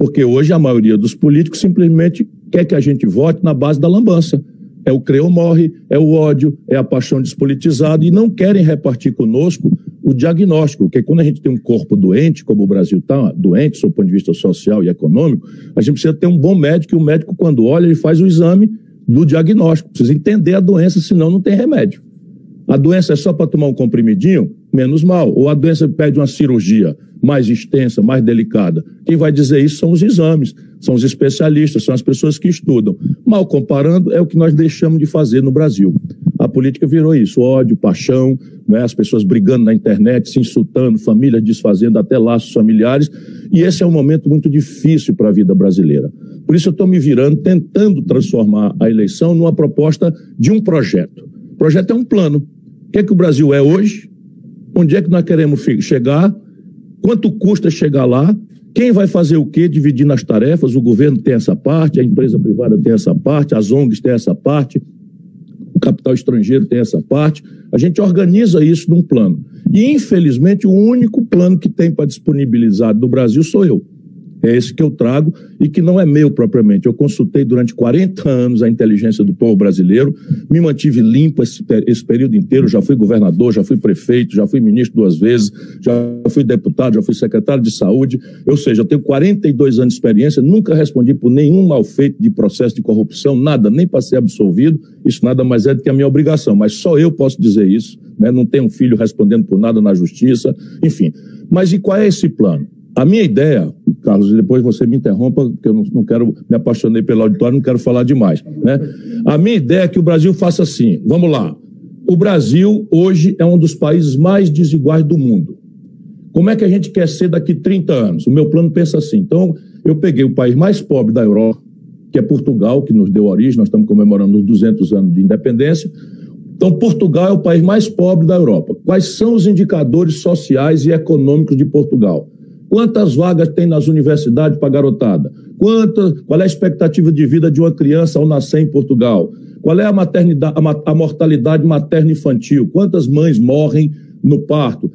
Porque hoje a maioria dos políticos simplesmente quer que a gente vote na base da lambança. É o crê ou morre, é o ódio, é a paixão despolitizada, e não querem repartir conosco o diagnóstico, porque quando a gente tem um corpo doente, como o Brasil está doente, do ponto de vista social e econômico, a gente precisa ter um bom médico, e o médico, quando olha, ele faz o exame do diagnóstico, precisa entender a doença, senão não tem remédio. A doença é só para tomar um comprimidinho? Menos mal. Ou a doença pede uma cirurgia mais extensa, mais delicada? Quem vai dizer isso são os exames, são os especialistas, são as pessoas que estudam. Mal comparando, é o que nós deixamos de fazer no Brasil. A política virou isso, ódio, paixão, né? As pessoas brigando na internet, se insultando, famílias desfazendo até laços familiares, e esse é um momento muito difícil para a vida brasileira. Por isso eu estou me virando, tentando transformar a eleição numa proposta de um projeto. O projeto é um plano. O que é que o Brasil é hoje? Onde é que nós queremos chegar? Quanto custa chegar lá? Quem vai fazer o quê? Dividindo as tarefas. O governo tem essa parte, a empresa privada tem essa parte, as ONGs têm essa parte, o capital estrangeiro tem essa parte. A gente organiza isso num plano. E, infelizmente, o único plano que tem para disponibilizar no Brasil sou eu. É esse que eu trago e que não é meu propriamente. Eu consultei durante 40 anos a inteligência do povo brasileiro, me mantive limpo esse período inteiro, já fui governador, já fui prefeito, já fui ministro 2 vezes, já fui deputado, já fui secretário de saúde, ou seja, eu tenho 42 anos de experiência, nunca respondi por nenhum mal feito de processo de corrupção, nada, nem para ser absolvido, isso nada mais é do que a minha obrigação, mas só eu posso dizer isso, né? Não tenho um filho respondendo por nada na justiça, enfim. Mas e qual é esse plano? A minha ideia, Carlos, e depois você me interrompa, porque eu não quero, me apaixonei pelo auditório, não quero falar demais, né? A minha ideia é que o Brasil faça assim, vamos lá, o Brasil hoje é um dos países mais desiguais do mundo. Como é que a gente quer ser daqui 30 anos? O meu plano pensa assim, então eu peguei o país mais pobre da Europa, que é Portugal, que nos deu origem, nós estamos comemorando os 200 anos de independência. Então Portugal é o país mais pobre da Europa. Quais são os indicadores sociais e econômicos de Portugal? Quantas vagas tem nas universidades para garotada? Qual é a expectativa de vida de uma criança ao nascer em Portugal? Qual é a mortalidade materna infantil? Quantas mães morrem no parto?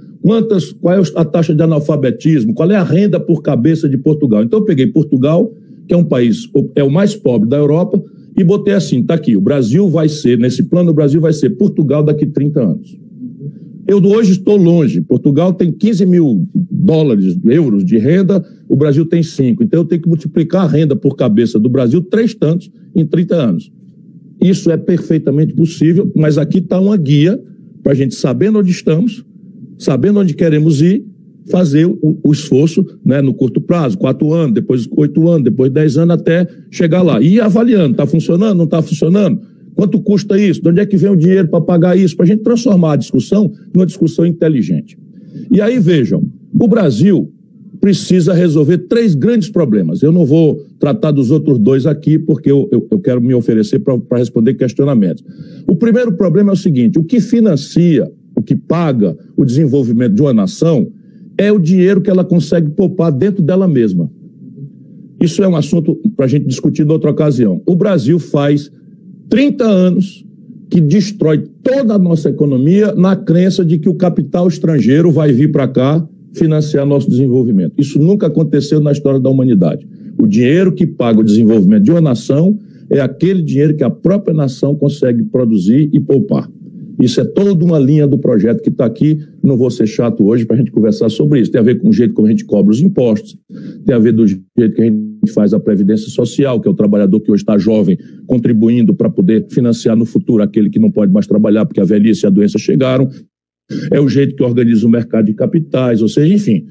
Qual é a taxa de analfabetismo? Qual é a renda por cabeça de Portugal? Então eu peguei Portugal, que é um país, é o mais pobre da Europa, e botei assim, está aqui, o Brasil vai ser, nesse plano, o Brasil vai ser Portugal daqui 30 anos. Eu hoje estou longe, Portugal tem 15 mil euros de renda, o Brasil tem 5, então eu tenho que multiplicar a renda por cabeça do Brasil 3 tantos em 30 anos. Isso é perfeitamente possível, mas aqui está uma guia para a gente, sabendo onde estamos, sabendo onde queremos ir, fazer o esforço, né, no curto prazo, 4 anos, depois 8 anos, depois 10 anos, até chegar lá. E ir avaliando, está funcionando, não está funcionando? Quanto custa isso? De onde é que vem o dinheiro para pagar isso? Para a gente transformar a discussão numa discussão inteligente. E aí, vejam, o Brasil precisa resolver 3 grandes problemas. Eu não vou tratar dos outros 2 aqui, porque eu quero me oferecer para responder questionamentos. O primeiro problema é o seguinte, o que financia, o que paga o desenvolvimento de uma nação é o dinheiro que ela consegue poupar dentro dela mesma. Isso é um assunto para a gente discutir em outra ocasião. O Brasil faz 30 anos que destrói toda a nossa economia na crença de que o capital estrangeiro vai vir para cá financiar nosso desenvolvimento. Isso nunca aconteceu na história da humanidade. O dinheiro que paga o desenvolvimento de uma nação é aquele dinheiro que a própria nação consegue produzir e poupar. Isso é toda uma linha do projeto que está aqui. Não vou ser chato hoje para a gente conversar sobre isso. Tem a ver com o jeito como a gente cobra os impostos, tem a ver do jeito que a gente faz a previdência social, que é o trabalhador que hoje está jovem, contribuindo para poder financiar no futuro aquele que não pode mais trabalhar porque a velhice e a doença chegaram. É o jeito que organiza o mercado de capitais, ou seja, enfim,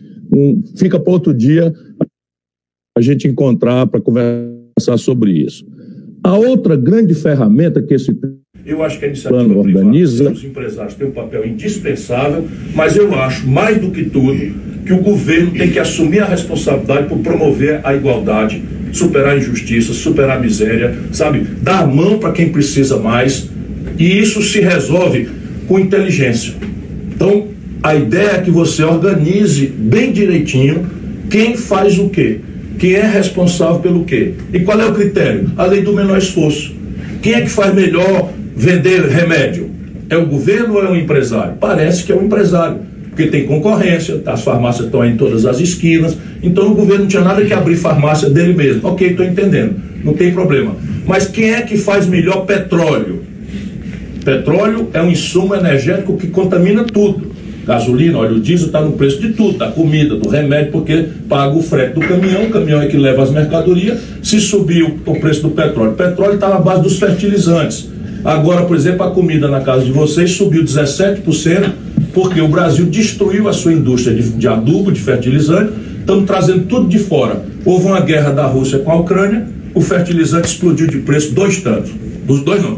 fica para outro dia a gente encontrar para conversar sobre isso. A outra grande ferramenta que esse eu acho que a iniciativa privada, os empresários têm um papel indispensável, mas eu acho, mais do que tudo, que o governo tem que assumir a responsabilidade por promover a igualdade, superar a injustiça, superar a miséria, sabe? Dar a mão para quem precisa mais, e isso se resolve com inteligência. Então, a ideia é que você organize bem direitinho quem faz o quê, quem é responsável pelo quê. E qual é o critério? A lei do menor esforço. Quem é que faz melhor vender remédio? É o governo ou é o empresário? Parece que é o empresário. porque tem concorrência, as farmácias estão aí em todas as esquinas, então o governo não tinha nada que abrir farmácia dele mesmo. Ok, estou entendendo, não tem problema. Mas quem é que faz melhor petróleo? Petróleo é um insumo energético que contamina tudo. Gasolina, óleo diesel está no preço de tudo, da comida, do remédio, porque paga o frete do caminhão, o caminhão é que leva as mercadorias. Se subiu o preço do petróleo, o petróleo está na base dos fertilizantes. Agora, por exemplo, a comida na casa de vocês subiu 17%, porque o Brasil destruiu a sua indústria de adubo, de fertilizante. Estamos trazendo tudo de fora. Houve uma guerra da Rússia com a Ucrânia, o fertilizante explodiu de preço 2 tantos.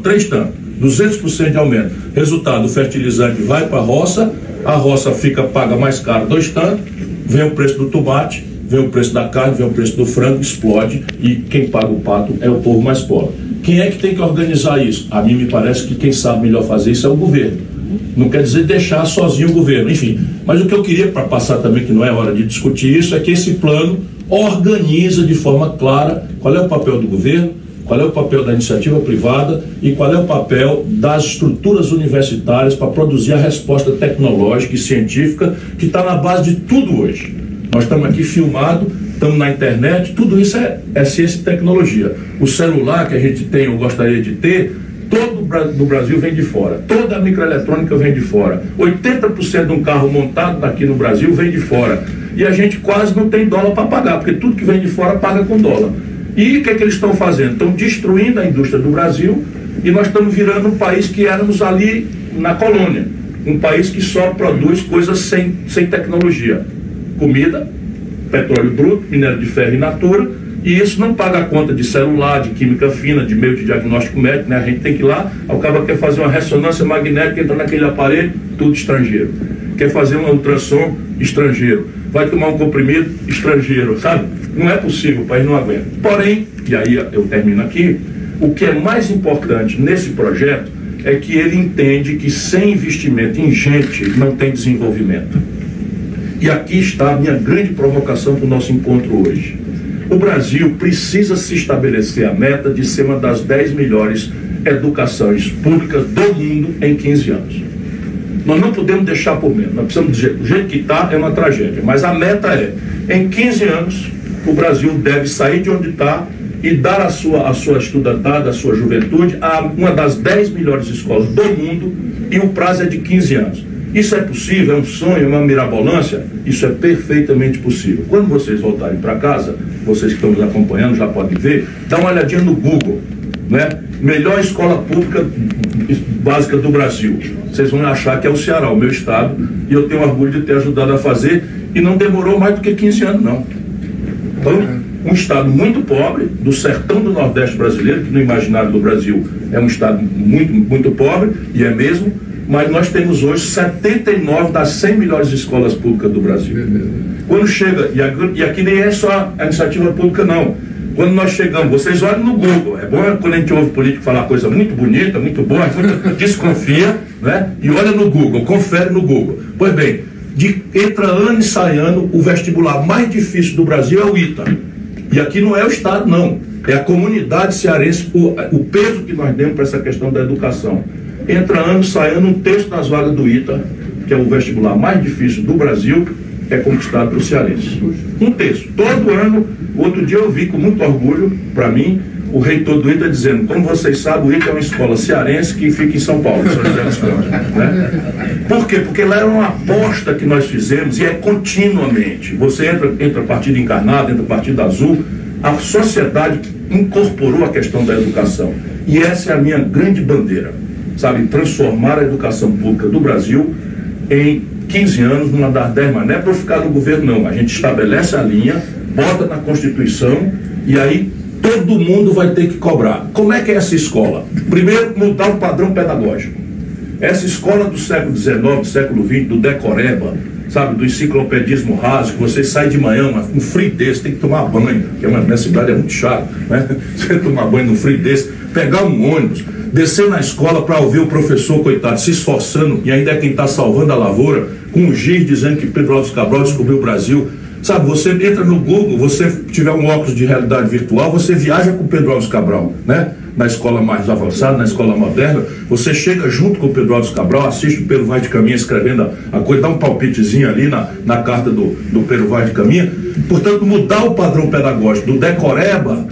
3 tantos. 200% de aumento. Resultado, o fertilizante vai para a roça paga mais caro 2 tantos, vem o preço do tomate, vem o preço da carne, vem o preço do frango, explode, e quem paga o pato é o povo mais pobre. Quem é que tem que organizar isso? A mim me parece que quem sabe melhor fazer isso é o governo. Não quer dizer deixar sozinho o governo, enfim. Mas o que eu queria, para passar também, que não é hora de discutir isso, é que esse plano organiza de forma clara qual é o papel do governo, qual é o papel da iniciativa privada e qual é o papel das estruturas universitárias para produzir a resposta tecnológica e científica que está na base de tudo hoje. Nós estamos aqui filmados, estamos na internet, tudo isso é ciência e tecnologia. O celular que a gente tem, eu gostaria de ter, todo do Brasil vem de fora, toda a microeletrônica vem de fora, 80% de um carro montado aqui no Brasil vem de fora, e a gente quase não tem dólar para pagar, porque tudo que vem de fora paga com dólar. E o que eles estão fazendo? Estão destruindo a indústria do Brasil, e nós estamos virando um país que éramos ali na colônia, um país que só produz coisas sem tecnologia, comida, petróleo bruto, minério de ferro in natura, e isso não paga a conta de celular, de química fina, de meio de diagnóstico médico, né? A gente tem que ir lá, o cara quer fazer uma ressonância magnética, entra naquele aparelho, tudo estrangeiro. Quer fazer um ultrassom, estrangeiro. Vai tomar um comprimido, estrangeiro, sabe? Não é possível, o país não aguenta. Porém, e aí eu termino aqui, o que é mais importante nesse projeto é que ele entende que sem investimento em gente não tem desenvolvimento. E aqui está a minha grande provocação para o nosso encontro hoje. O Brasil precisa se estabelecer a meta de ser uma das 10 melhores educações públicas do mundo em 15 anos. Nós não podemos deixar por menos, nós precisamos dizer, do jeito que está é uma tragédia, mas a meta é, em 15 anos, o Brasil deve sair de onde está e dar a sua estudantada, a sua juventude, a uma das 10 melhores escolas do mundo, e o prazo é de 15 anos. Isso é possível? É um sonho? É uma mirabolância? Isso é perfeitamente possível. Quando vocês voltarem para casa, vocês que estão nos acompanhando já podem ver, dá uma olhadinha no Google, né? Melhor escola pública básica do Brasil. Vocês vão achar que é o Ceará, o meu estado, e eu tenho orgulho de ter ajudado a fazer, e não demorou mais do que 15 anos, não. Então, um estado muito pobre, do sertão do Nordeste brasileiro, que no imaginário do Brasil é um estado muito, muito pobre, e é mesmo, mas nós temos hoje 79 das 100 melhores escolas públicas do Brasil. Quando chega, e aqui nem é só a iniciativa pública, não. Quando nós chegamos, vocês olham no Google, é bom quando a gente ouve político falar coisa muito bonita, muito boa, a gente desconfia, né? E olha no Google, confere no Google. Pois bem, entra ano e sai ano, o vestibular mais difícil do Brasil é o ITA. E aqui não é o Estado, não. É a comunidade cearense, o peso que nós demos para essa questão da educação. Entra ano, sai ano, 1/3 das vagas do ITA, que é o vestibular mais difícil do Brasil, é conquistado pelos cearenses. 1/3. Todo ano, outro dia eu vi com muito orgulho, para mim, o reitor do ITA dizendo, como vocês sabem, o ITA é uma escola cearense que fica em São Paulo, São José dos Campos, né? Por quê? Porque lá era uma aposta que nós fizemos, e é continuamente. Você entra partido encarnado, entra partido azul, a sociedade incorporou a questão da educação. E essa é a minha grande bandeira, sabe? Transformar a educação pública do Brasil em 15 anos numa das 10 mais. Não é para ficar no governo, não. A gente estabelece a linha, bota na Constituição, e aí todo mundo vai ter que cobrar. Como é que é essa escola? Primeiro, mudar o padrão pedagógico. Essa escola do século XIX, do século XX, do decoreba, sabe, do enciclopedismo raso, que você sai de manhã, um frio desse, tem que tomar banho, que minha cidade é muito chato, né? Você tomar banho num frio desse, pegar um ônibus, descer na escola para ouvir o professor, coitado, se esforçando, e ainda é quem está salvando a lavoura, com o giz dizendo que Pedro Álvares Cabral descobriu o Brasil. Sabe, você entra no Google, você tiver um óculos de realidade virtual, você viaja com o Pedro Álvares Cabral, né? Na escola mais avançada, na escola moderna, você chega junto com o Pedro Álvares Cabral, assiste o Pedro Vaz de Caminha escrevendo a coisa, dá um palpitezinho ali na carta do Pedro Vaz de Caminha. Portanto, mudar o padrão pedagógico do decoreba,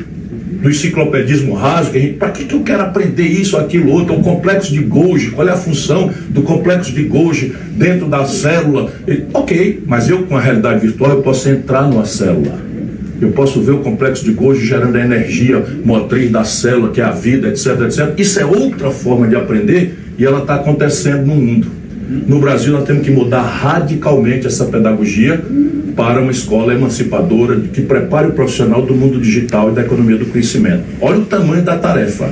do enciclopedismo raso, para que eu quero aprender isso, aquilo, outro, o complexo de Golgi, qual é a função do complexo de Golgi dentro da célula? Ok, mas eu com a realidade virtual eu posso entrar numa célula, eu posso ver o complexo de Golgi gerando a energia motriz da célula, que é a vida, etc, etc. Isso é outra forma de aprender e ela está acontecendo no mundo. No Brasil nós temos que mudar radicalmente essa pedagogia para uma escola emancipadora que prepare o profissional do mundo digital e da economia do conhecimento. Olha o tamanho da tarefa.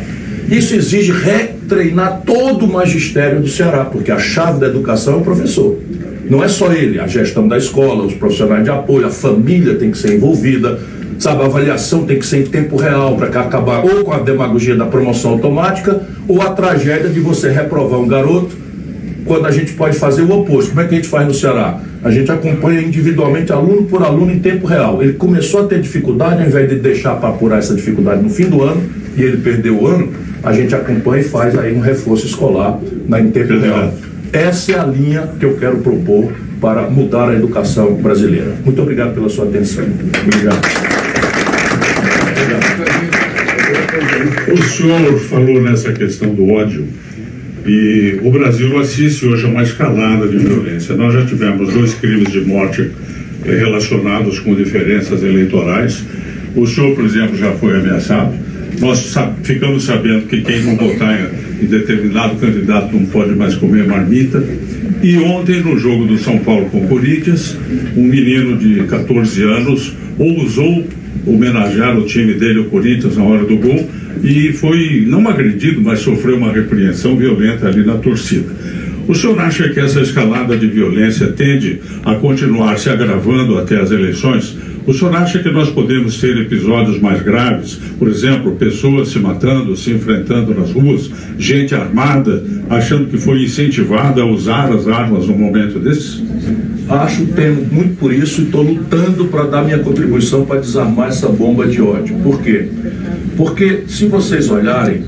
Isso exige retreinar todo o magistério do Ceará, porque a chave da educação é o professor. Não é só ele, a gestão da escola, os profissionais de apoio, a família tem que ser envolvida, sabe, a avaliação tem que ser em tempo real para acabar ou com a demagogia da promoção automática ou a tragédia de você reprovar um garoto quando a gente pode fazer o oposto. Como é que a gente faz no Ceará? A gente acompanha individualmente, aluno por aluno, em tempo real. Ele começou a ter dificuldade, ao invés de deixar para apurar essa dificuldade no fim do ano, e ele perdeu o ano, a gente acompanha e faz aí um reforço escolar em tempo real. Essa é a linha que eu quero propor para mudar a educação brasileira. Muito obrigado pela sua atenção. Obrigado. O senhor falou nessa questão do ódio. E o Brasil assiste hoje a uma escalada de violência. Nós já tivemos 2 crimes de morte relacionados com diferenças eleitorais. O senhor, por exemplo, já foi ameaçado. Nós ficamos sabendo que quem não votar em determinado candidato não pode mais comer marmita. E ontem, no jogo do São Paulo com o Corinthians, um menino de 14 anos ousou homenagear o time dele, o Corinthians, na hora do gol, e foi não agredido, mas sofreu uma repreensão violenta ali na torcida. O senhor acha que essa escalada de violência tende a continuar se agravando até as eleições? O senhor acha que nós podemos ter episódios mais graves? Por exemplo, pessoas se matando, se enfrentando nas ruas, gente armada, achando que foi incentivada a usar as armas num momento desses? Acho, temo muito por isso e estou lutando para dar minha contribuição para desarmar essa bomba de ódio. Por quê? Porque se vocês olharem,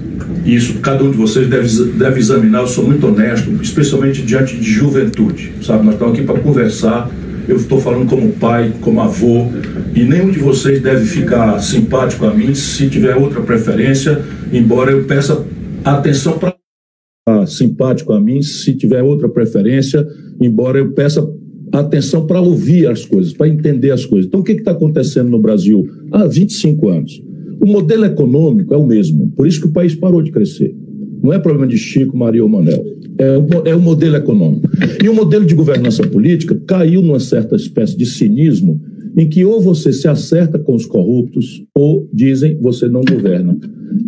isso cada um de vocês deve examinar, eu sou muito honesto, especialmente diante de juventude, sabe? Nós estamos aqui para conversar, eu estou falando como pai, como avô, e nenhum de vocês deve ficar simpático a mim se tiver outra preferência, embora eu peça atenção para... Simpático a mim se tiver outra preferência, embora eu peça atenção para ouvir as coisas, para entender as coisas. Então, o que está acontecendo no Brasil há 25 anos? O modelo econômico é o mesmo, por isso que o país parou de crescer. Não é problema de Chico, Maria ou Manel. É o modelo econômico. E o modelo de governança política caiu numa certa espécie de cinismo em que ou você se acerta com os corruptos ou dizem você não governa.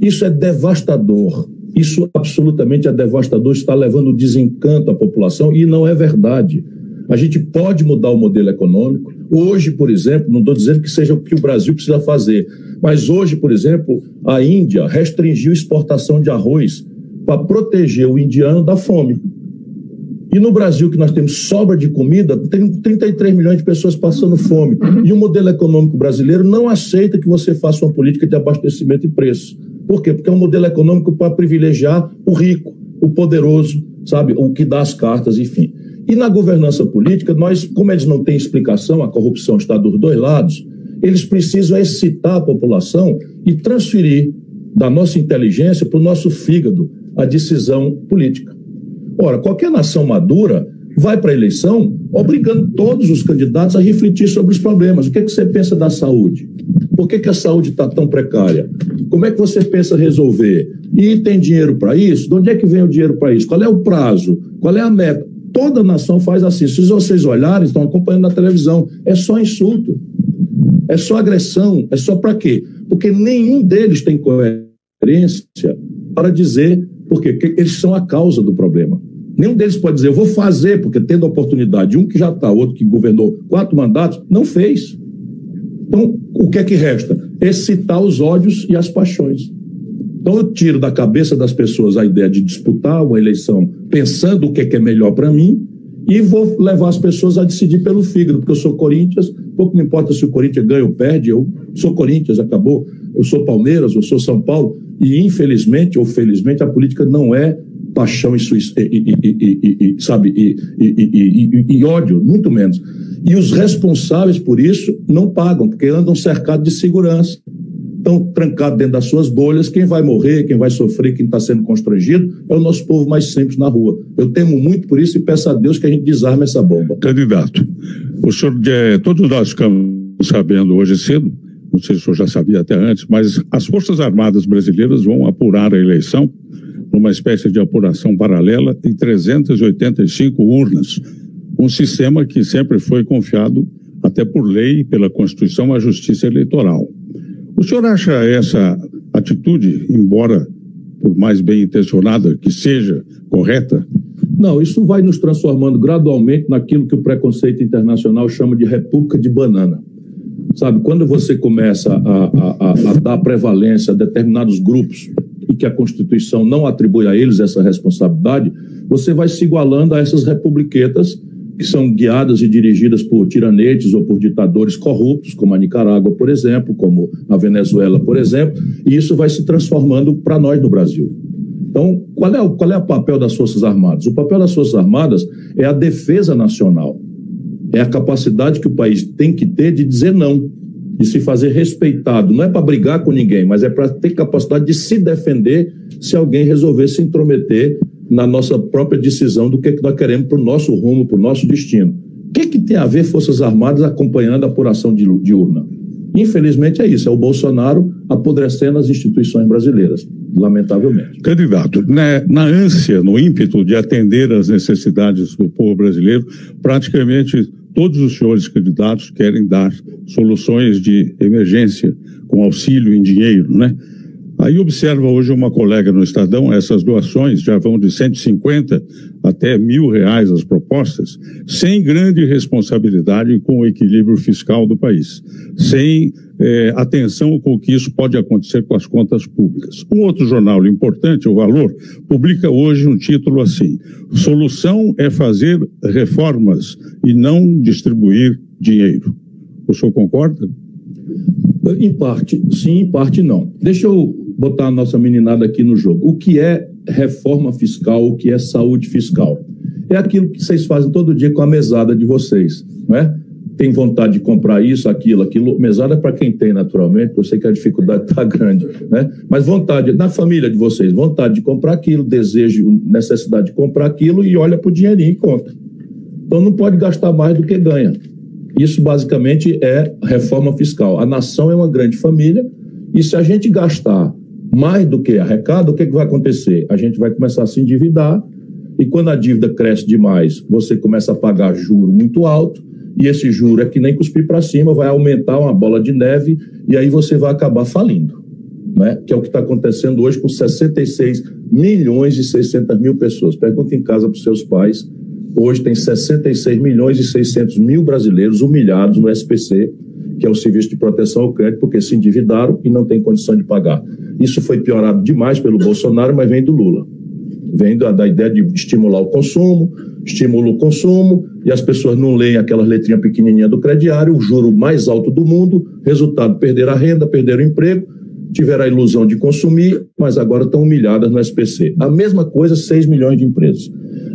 Isso é devastador. Isso absolutamente é devastador, está levando desencanto à população e não é verdade. A gente pode mudar o modelo econômico. Hoje, por exemplo, não estou dizendo que seja o que o Brasil precisa fazer, mas hoje, por exemplo, a Índia restringiu a exportação de arroz para proteger o indiano da fome. E no Brasil, que nós temos sobra de comida, tem 33 milhões de pessoas passando fome. E o modelo econômico brasileiro não aceita que você faça uma política de abastecimento e preço. Por quê? Porque é um modelo econômico para privilegiar o rico, o poderoso, sabe, o que dá as cartas, enfim. E na governança política, nós, como eles não têm explicação, a corrupção está dos dois lados, eles precisam excitar a população e transferir da nossa inteligência para o nosso fígado a decisão política. Ora, qualquer nação madura vai para a eleição obrigando todos os candidatos a refletir sobre os problemas. O que é que você pensa da saúde? Por que a saúde está tão precária? Como é que você pensa resolver? E tem dinheiro para isso? De onde é que vem o dinheiro para isso? Qual é o prazo? Qual é a meta? Toda nação faz assim. Se vocês olharem, estão acompanhando na televisão, é só insulto, é só agressão, é só para quê? Porque nenhum deles tem coerência para dizer porque eles são a causa do problema. Nenhum deles pode dizer, eu vou fazer, porque tendo a oportunidade, um que já está, outro que governou 4 mandatos, não fez. Então, o que é que resta? Excitar os ódios e as paixões. Então, eu tiro da cabeça das pessoas a ideia de disputar uma eleição pensando o que é melhor para mim E vou levar as pessoas a decidir pelo fígado, porque eu sou Corinthians, pouco me importa se o Corinthians ganha ou perde, eu sou Corinthians, acabou. Eu sou Palmeiras, eu sou São Paulo, e infelizmente ou felizmente a política não é paixão e ódio, muito menos. E os responsáveis por isso não pagam, porque andam cercados de segurança. Estão trancados dentro das suas bolhas. Quem vai morrer, quem vai sofrer, quem está sendo constrangido é o nosso povo mais simples na rua. Eu temo muito por isso e peço a Deus que a gente desarme essa bomba. Candidato, o senhor, todos nós ficamos sabendo hoje cedo, não sei se o senhor já sabia até antes, mas as Forças Armadas brasileiras vão apurar a eleição numa espécie de apuração paralela em 385 urnas, um sistema que sempre foi confiado, até por lei, pela Constituição, à Justiça Eleitoral. O senhor acha essa atitude, embora por mais bem intencionada que seja, correta? Não, isso vai nos transformando gradualmente naquilo que o preconceito internacional chama de república de banana. Sabe, quando você começa a dar prevalência a determinados grupos e que a Constituição não atribui a eles essa responsabilidade, você vai se igualando a essas republiquetas que são guiadas e dirigidas por tiranetes ou por ditadores corruptos, como a Nicarágua, por exemplo, como a Venezuela, por exemplo, e isso vai se transformando para nós no Brasil. Então, qual é o papel das Forças Armadas? O papel das Forças Armadas é a defesa nacional, é a capacidade que o país tem que ter de dizer não, de se fazer respeitado. Não é para brigar com ninguém, mas é para ter capacidade de se defender se alguém resolver se intrometer na nossa própria decisão do que nós queremos para o nosso rumo, para o nosso destino. O que tem a ver Forças Armadas acompanhando a apuração de urna? Infelizmente é isso, é o Bolsonaro apodrecendo as instituições brasileiras, lamentavelmente. Candidato, na ânsia, no ímpeto de atender às necessidades do povo brasileiro, praticamente todos os senhores candidatos querem dar soluções de emergência com auxílio em dinheiro, né? Aí observa hoje uma colega no Estadão, essas doações já vão de 150 até R$1.000 as propostas, sem grande responsabilidade com o equilíbrio fiscal do país, sem atenção com o que isso pode acontecer com as contas públicas. Um outro jornal importante, O Valor, publica hoje um título assim: solução é fazer reformas e não distribuir dinheiro. O senhor concorda? Em parte, sim, em parte não. Deixa eu botar a nossa meninada aqui no jogo. O que é reforma fiscal, o que é saúde fiscal? É aquilo que vocês fazem todo dia com a mesada de vocês, não é? Tem vontade de comprar isso, aquilo. Mesada é para quem tem, naturalmente, eu sei que a dificuldade está grande, né? Mas vontade, na família de vocês, vontade de comprar aquilo, desejo, necessidade de comprar aquilo e olha para o dinheirinho e conta. Então não pode gastar mais do que ganha. Isso basicamente é reforma fiscal. A nação é uma grande família e se a gente gastar mais do que arrecada, o que vai acontecer? A gente vai começar a se endividar e quando a dívida cresce demais, você começa a pagar juro muito alto e esse juro é que nem cuspir para cima, vai aumentar uma bola de neve e aí você vai acabar falindo, né? Que é o que está acontecendo hoje com 66 milhões e 600 mil pessoas. Pergunta em casa para os seus pais. Hoje tem 66 milhões e 600 mil brasileiros humilhados no SPC, que é o Serviço de Proteção ao Crédito, porque se endividaram e não têm condição de pagar. Isso foi piorado demais pelo Bolsonaro, mas vem do Lula. Vem da ideia de estimular o consumo, estimula o consumo, e as pessoas não leem aquelas letrinhas pequenininhas do crediário, o juro mais alto do mundo, resultado, perderam a renda, perderam o emprego, tiveram a ilusão de consumir, mas agora estão humilhadas no SPC. A mesma coisa, 6 milhões de empresas.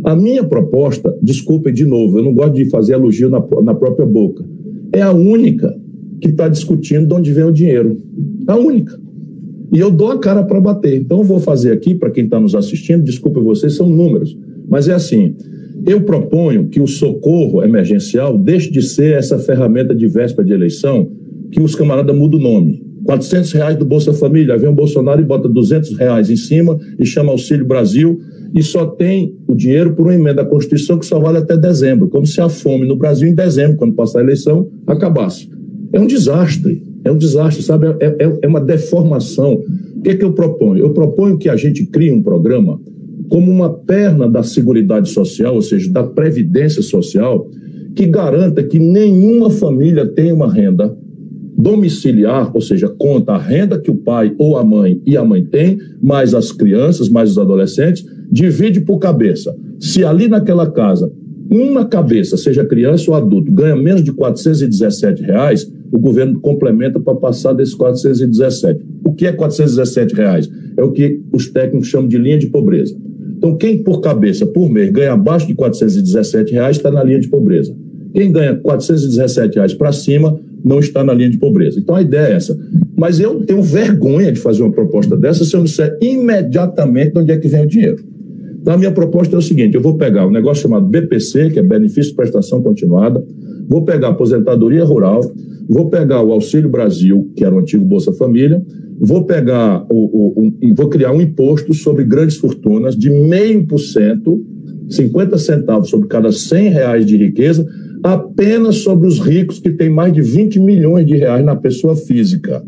A minha proposta, desculpem de novo, eu não gosto de fazer elogio na própria boca, é a única que está discutindo de onde vem o dinheiro. A única. E eu dou a cara para bater. Então eu vou fazer aqui, para quem está nos assistindo, desculpem vocês, são números, mas é assim, eu proponho que o socorro emergencial deixe de ser essa ferramenta de véspera de eleição que os camaradas mudam o nome. R$400 do Bolsa Família, vem o Bolsonaro e bota R$200 em cima e chama Auxílio Brasil e só tem o dinheiro por uma emenda da Constituição que só vale até dezembro, como se a fome no Brasil em dezembro, quando passar a eleição, acabasse. É um desastre, sabe? É uma deformação. O que é que eu proponho? Eu proponho que a gente crie um programa como uma perna da Seguridade Social, ou seja, da Previdência Social, que garanta que nenhuma família tenha uma renda domiciliar, ou seja, conta a renda que o pai ou a mãe e a mãe têm, mais as crianças, mais os adolescentes, divide por cabeça. Se ali naquela casa uma cabeça, seja criança ou adulto, ganha menos de R$ 417, o governo complementa para passar desses 417. O que é R$ 417? É o que os técnicos chamam de linha de pobreza. Então, quem por cabeça, por mês, ganha abaixo de R$ 417 está na linha de pobreza. Quem ganha R$ 417 para cima não está na linha de pobreza. Então, a ideia é essa. Mas eu tenho vergonha de fazer uma proposta dessa se eu não disser imediatamente de onde é que vem o dinheiro. Então, a minha proposta é o seguinte: eu vou pegar um negócio chamado BPC, que é Benefício de Prestação Continuada, vou pegar a Aposentadoria Rural, vou pegar o Auxílio Brasil, que era o antigo Bolsa Família, vou pegar vou criar um imposto sobre grandes fortunas de 0,5%, 50 centavos sobre cada R$100 de riqueza, apenas sobre os ricos que têm mais de 20 milhões de reais na pessoa física.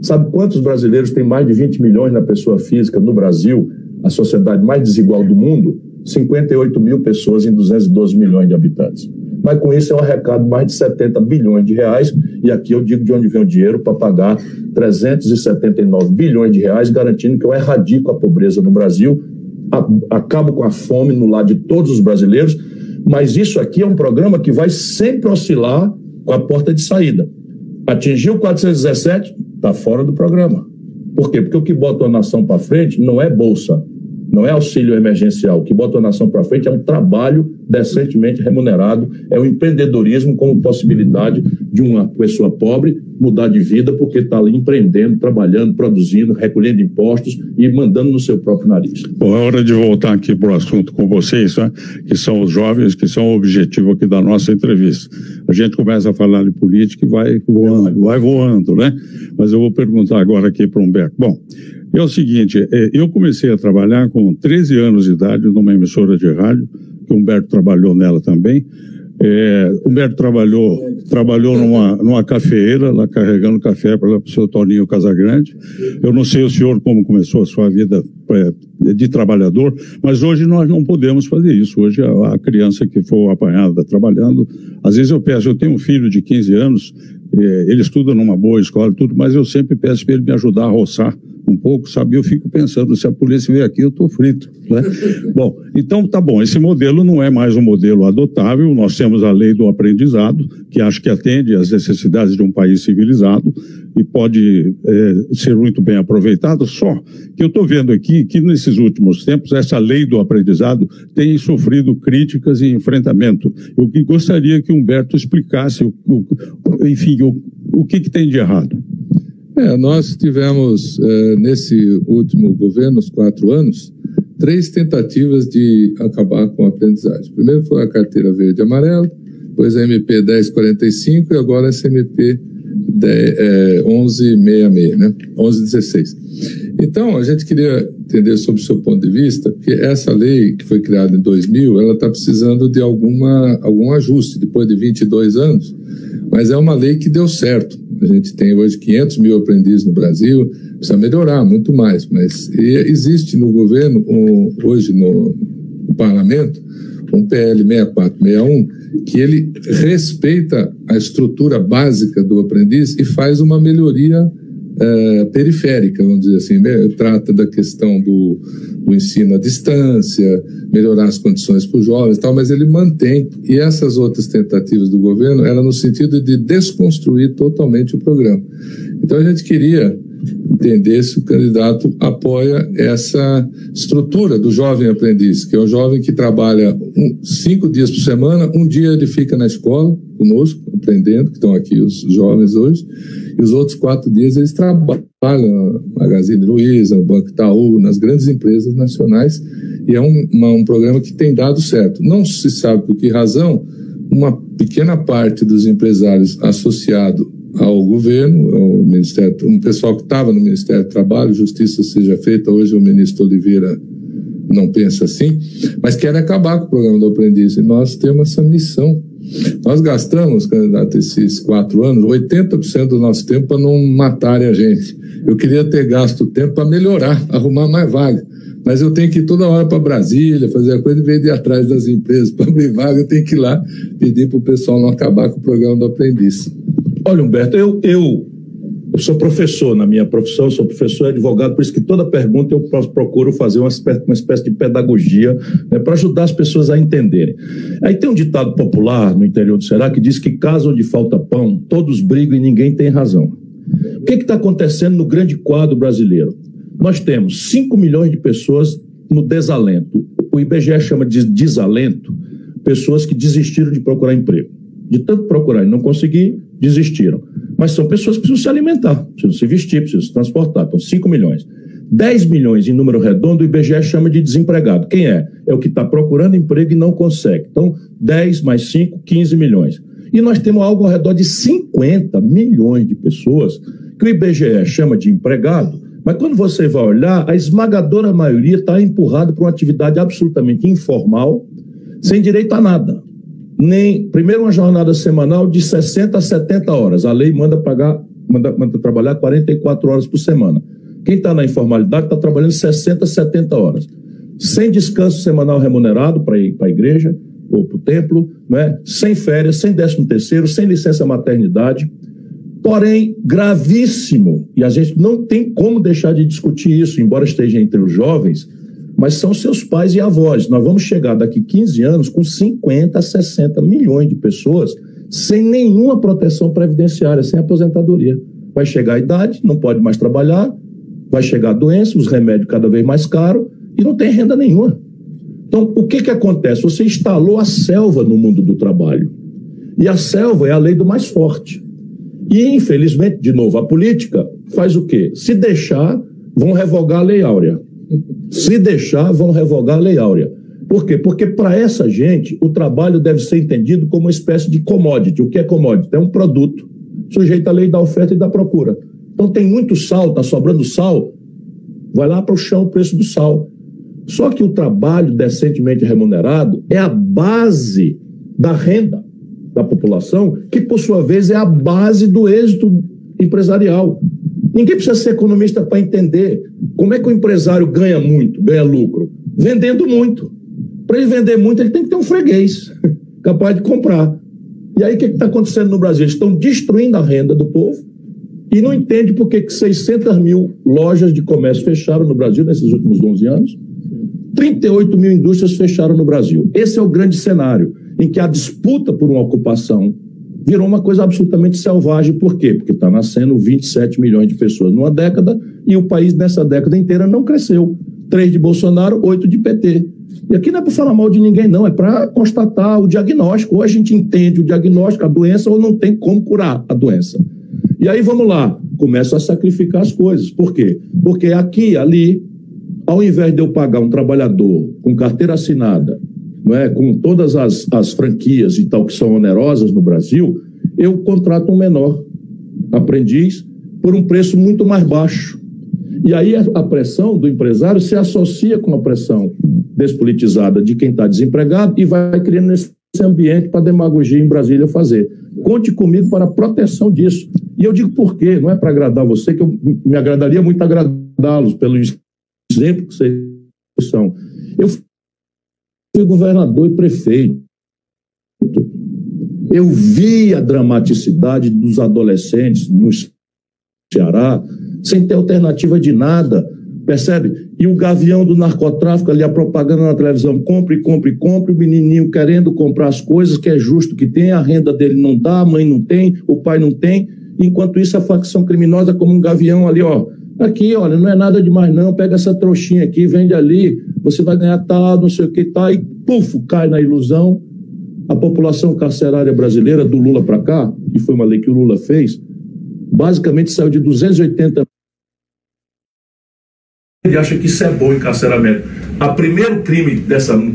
Sabe quantos brasileiros têm mais de 20 milhões na pessoa física no Brasil, a sociedade mais desigual do mundo? 58 mil pessoas em 212 milhões de habitantes. Mas com isso eu arrecado mais de 70 bilhões de reais, e aqui eu digo de onde vem o dinheiro para pagar 379 bilhões de reais, garantindo que eu erradico a pobreza no Brasil, acabo com a fome no lar de todos os brasileiros. Mas isso aqui é um programa que vai sempre oscilar com a porta de saída. Atingiu 417, está fora do programa. Por quê? Porque o que bota a nação para frente não é bolsa, não é auxílio emergencial. O que bota a nação para frente é um trabalho decentemente remunerado, é o empreendedorismo como possibilidade de uma pessoa pobre mudar de vida porque está ali empreendendo, trabalhando, produzindo, recolhendo impostos e mandando no seu próprio nariz. Bom, é hora de voltar aqui para o assunto com vocês, né? Que são os jovens, que são o objetivo aqui da nossa entrevista. A gente começa a falar de política e vai voando, né? Mas eu vou perguntar agora aqui para o Humberto. Bom, é o seguinte, eu comecei a trabalhar com 13 anos de idade numa emissora de rádio, que o Humberto trabalhou nela também. Humberto trabalhou numa cafeeira, lá carregando café para o seu Toninho Casagrande. Eu não sei o senhor como começou a sua vida de trabalhador, mas hoje nós não podemos fazer isso. Hoje a criança que for apanhada trabalhando, às vezes eu tenho um filho de 15 anos, ele estuda numa boa escola e tudo, mas eu sempre peço para ele me ajudar a roçar um pouco, sabe? Eu fico pensando, se a polícia vier aqui, eu estou frito, né? Bom, então tá bom, esse modelo não é mais um modelo adotável. Nós temos a lei do aprendizado, que acho que atende às necessidades de um país civilizado e pode ser muito bem aproveitado, só que eu estou vendo aqui que nesses últimos tempos essa lei do aprendizado tem sofrido críticas e enfrentamento. Eu gostaria que o Humberto explicasse, o que tem de errado. Nós tivemos, nesse último governo, os 4 anos, 3 tentativas de acabar com a aprendizagem. Primeiro foi a carteira verde e amarela, depois a MP 1045 e agora essa MP 1166, né? 1116. Então, a gente queria entender sobre o seu ponto de vista, porque essa lei que foi criada em 2000, ela está precisando de algum ajuste, depois de 22 anos, mas é uma lei que deu certo. A gente tem hoje 500 mil aprendizes no Brasil, precisa melhorar muito mais, mas existe no governo, hoje no parlamento, um PL 6461, que ele respeita a estrutura básica do aprendiz e faz uma melhoria periférica, vamos dizer assim, trata da questão do ensino à distância, melhorar as condições para os jovens e tal, mas ele mantém, e essas outras tentativas do governo eram no sentido de desconstruir totalmente o programa. Então a gente queria entender se o candidato apoia essa estrutura do jovem aprendiz, que é o jovem que trabalha 5 dias por semana, um dia ele fica na escola conosco, aprendendo, que estão aqui os jovens hoje, e os outros 4 dias eles trabalham na Magazine Luiza, no Banco Itaú, nas grandes empresas nacionais, e é um programa que tem dado certo. Não se sabe por que razão, uma pequena parte dos empresários associado ao governo, ao Ministério, um pessoal que estava no Ministério do Trabalho, Justiça seja feita, hoje o ministro Oliveira não pensa assim, mas quer acabar com o programa do aprendiz, e nós temos essa missão. Nós gastamos, candidato, esses 4 anos, 80% do nosso tempo para não matarem a gente. Eu queria ter gasto tempo para melhorar, arrumar mais vaga, mas eu tenho que ir toda hora para Brasília, fazer a coisa, em vez de ir atrás das empresas para abrir vaga, eu tenho que ir lá pedir para o pessoal não acabar com o programa do aprendiz. Olha, Humberto, eu Eu sou professor na minha profissão, sou professor e advogado, por isso que toda pergunta eu procuro fazer uma espécie de pedagogia, né, para ajudar as pessoas a entenderem. Aí tem um ditado popular no interior do Ceará que diz que casa onde falta pão, todos brigam e ninguém tem razão. O que está acontecendo no grande quadro brasileiro? Nós temos 5 milhões de pessoas no desalento. O IBGE chama de desalento pessoas que desistiram de procurar emprego. De tanto procurar e não conseguir, desistiram. Mas são pessoas que precisam se alimentar, precisam se vestir, precisam se transportar. Então, 5 milhões. 10 milhões em número redondo, o IBGE chama de desempregado. Quem é? É o que está procurando emprego e não consegue. Então, 10 mais 5, 15 milhões. E nós temos algo ao redor de 50 milhões de pessoas que o IBGE chama de empregado, mas quando você vai olhar, a esmagadora maioria está empurrada para uma atividade absolutamente informal, sem direito a nada. Primeiro, uma jornada semanal de 60 a 70 horas. A lei manda trabalhar 44 horas por semana. Quem está na informalidade está trabalhando 60 a 70 horas. Sem descanso semanal remunerado para ir para a igreja ou para o templo, né? Sem férias, sem 13º, sem licença maternidade. Porém, gravíssimo, e a gente não tem como deixar de discutir isso, embora esteja entre os jovens, mas são seus pais e avós. Nós vamos chegar daqui 15 anos com 50 a 60 milhões de pessoas sem nenhuma proteção previdenciária, sem aposentadoria. Vai chegar a idade, não pode mais trabalhar, vai chegar a doença, os remédios cada vez mais caros e não tem renda nenhuma. Então, o que acontece? Você instalou a selva no mundo do trabalho. E a selva é a lei do mais forte. E, infelizmente, de novo, a política faz o quê? Se deixar, vão revogar a Lei Áurea. Se deixar, vão revogar a Lei Áurea. Por quê? Porque para essa gente, o trabalho deve ser entendido como uma espécie de commodity. O que é commodity? É um produto sujeito à lei da oferta e da procura. Então tem muito sal, está sobrando sal, vai lá para o chão o preço do sal. Só que o trabalho decentemente remunerado é a base da renda da população, que por sua vez é a base do êxito empresarial. Ninguém precisa ser economista para entender como é que o empresário ganha muito, ganha lucro, vendendo muito. Para ele vender muito, ele tem que ter um freguês capaz de comprar. E aí o que está acontecendo no Brasil? Eles estão destruindo a renda do povo e não entende por que 600 mil lojas de comércio fecharam no Brasil nesses últimos 11 anos. 38 mil indústrias fecharam no Brasil. Esse é o grande cenário em que a disputa por uma ocupação virou uma coisa absolutamente selvagem. Por quê? Porque está nascendo 27 milhões de pessoas numa década e o país nessa década inteira não cresceu. 3 de Bolsonaro, 8 de PT. E aqui não é para falar mal de ninguém, não. É para constatar o diagnóstico. Ou a gente entende o diagnóstico, a doença, ou não tem como curar a doença. E aí, vamos lá. Começam a sacrificar as coisas. Por quê? Porque aqui, ali, ao invés de eu pagar um trabalhador com carteira assinada, não é, com todas as franquias e tal que são onerosas no Brasil, eu contrato um menor aprendiz por um preço muito mais baixo. E aí a pressão do empresário se associa com a pressão despolitizada de quem está desempregado e vai criando esse ambiente para a demagogia em Brasília fazer. Conte comigo para a proteção disso. E eu digo por quê? Não é para agradar você, que me agradaria muito agradá-los pelo exemplo que vocês são. Eu fui governador e prefeito. Eu vi a dramaticidade dos adolescentes no Ceará sem ter alternativa de nada, percebe? E o gavião do narcotráfico ali, a propaganda na televisão, compre, compre, compre, o menininho querendo comprar as coisas, que é justo que tem, a renda dele não dá, a mãe não tem, o pai não tem, enquanto isso a facção criminosa como um gavião ali, ó, aqui, olha, não é nada demais não, pega essa trouxinha aqui, vende ali, você vai ganhar tal, não sei o que, tá, e puf, cai na ilusão. A população carcerária brasileira, do Lula para cá, e foi uma lei que o Lula fez, basicamente saiu de 280. Ele acha que isso é bom, encarceramento. O primeiro crime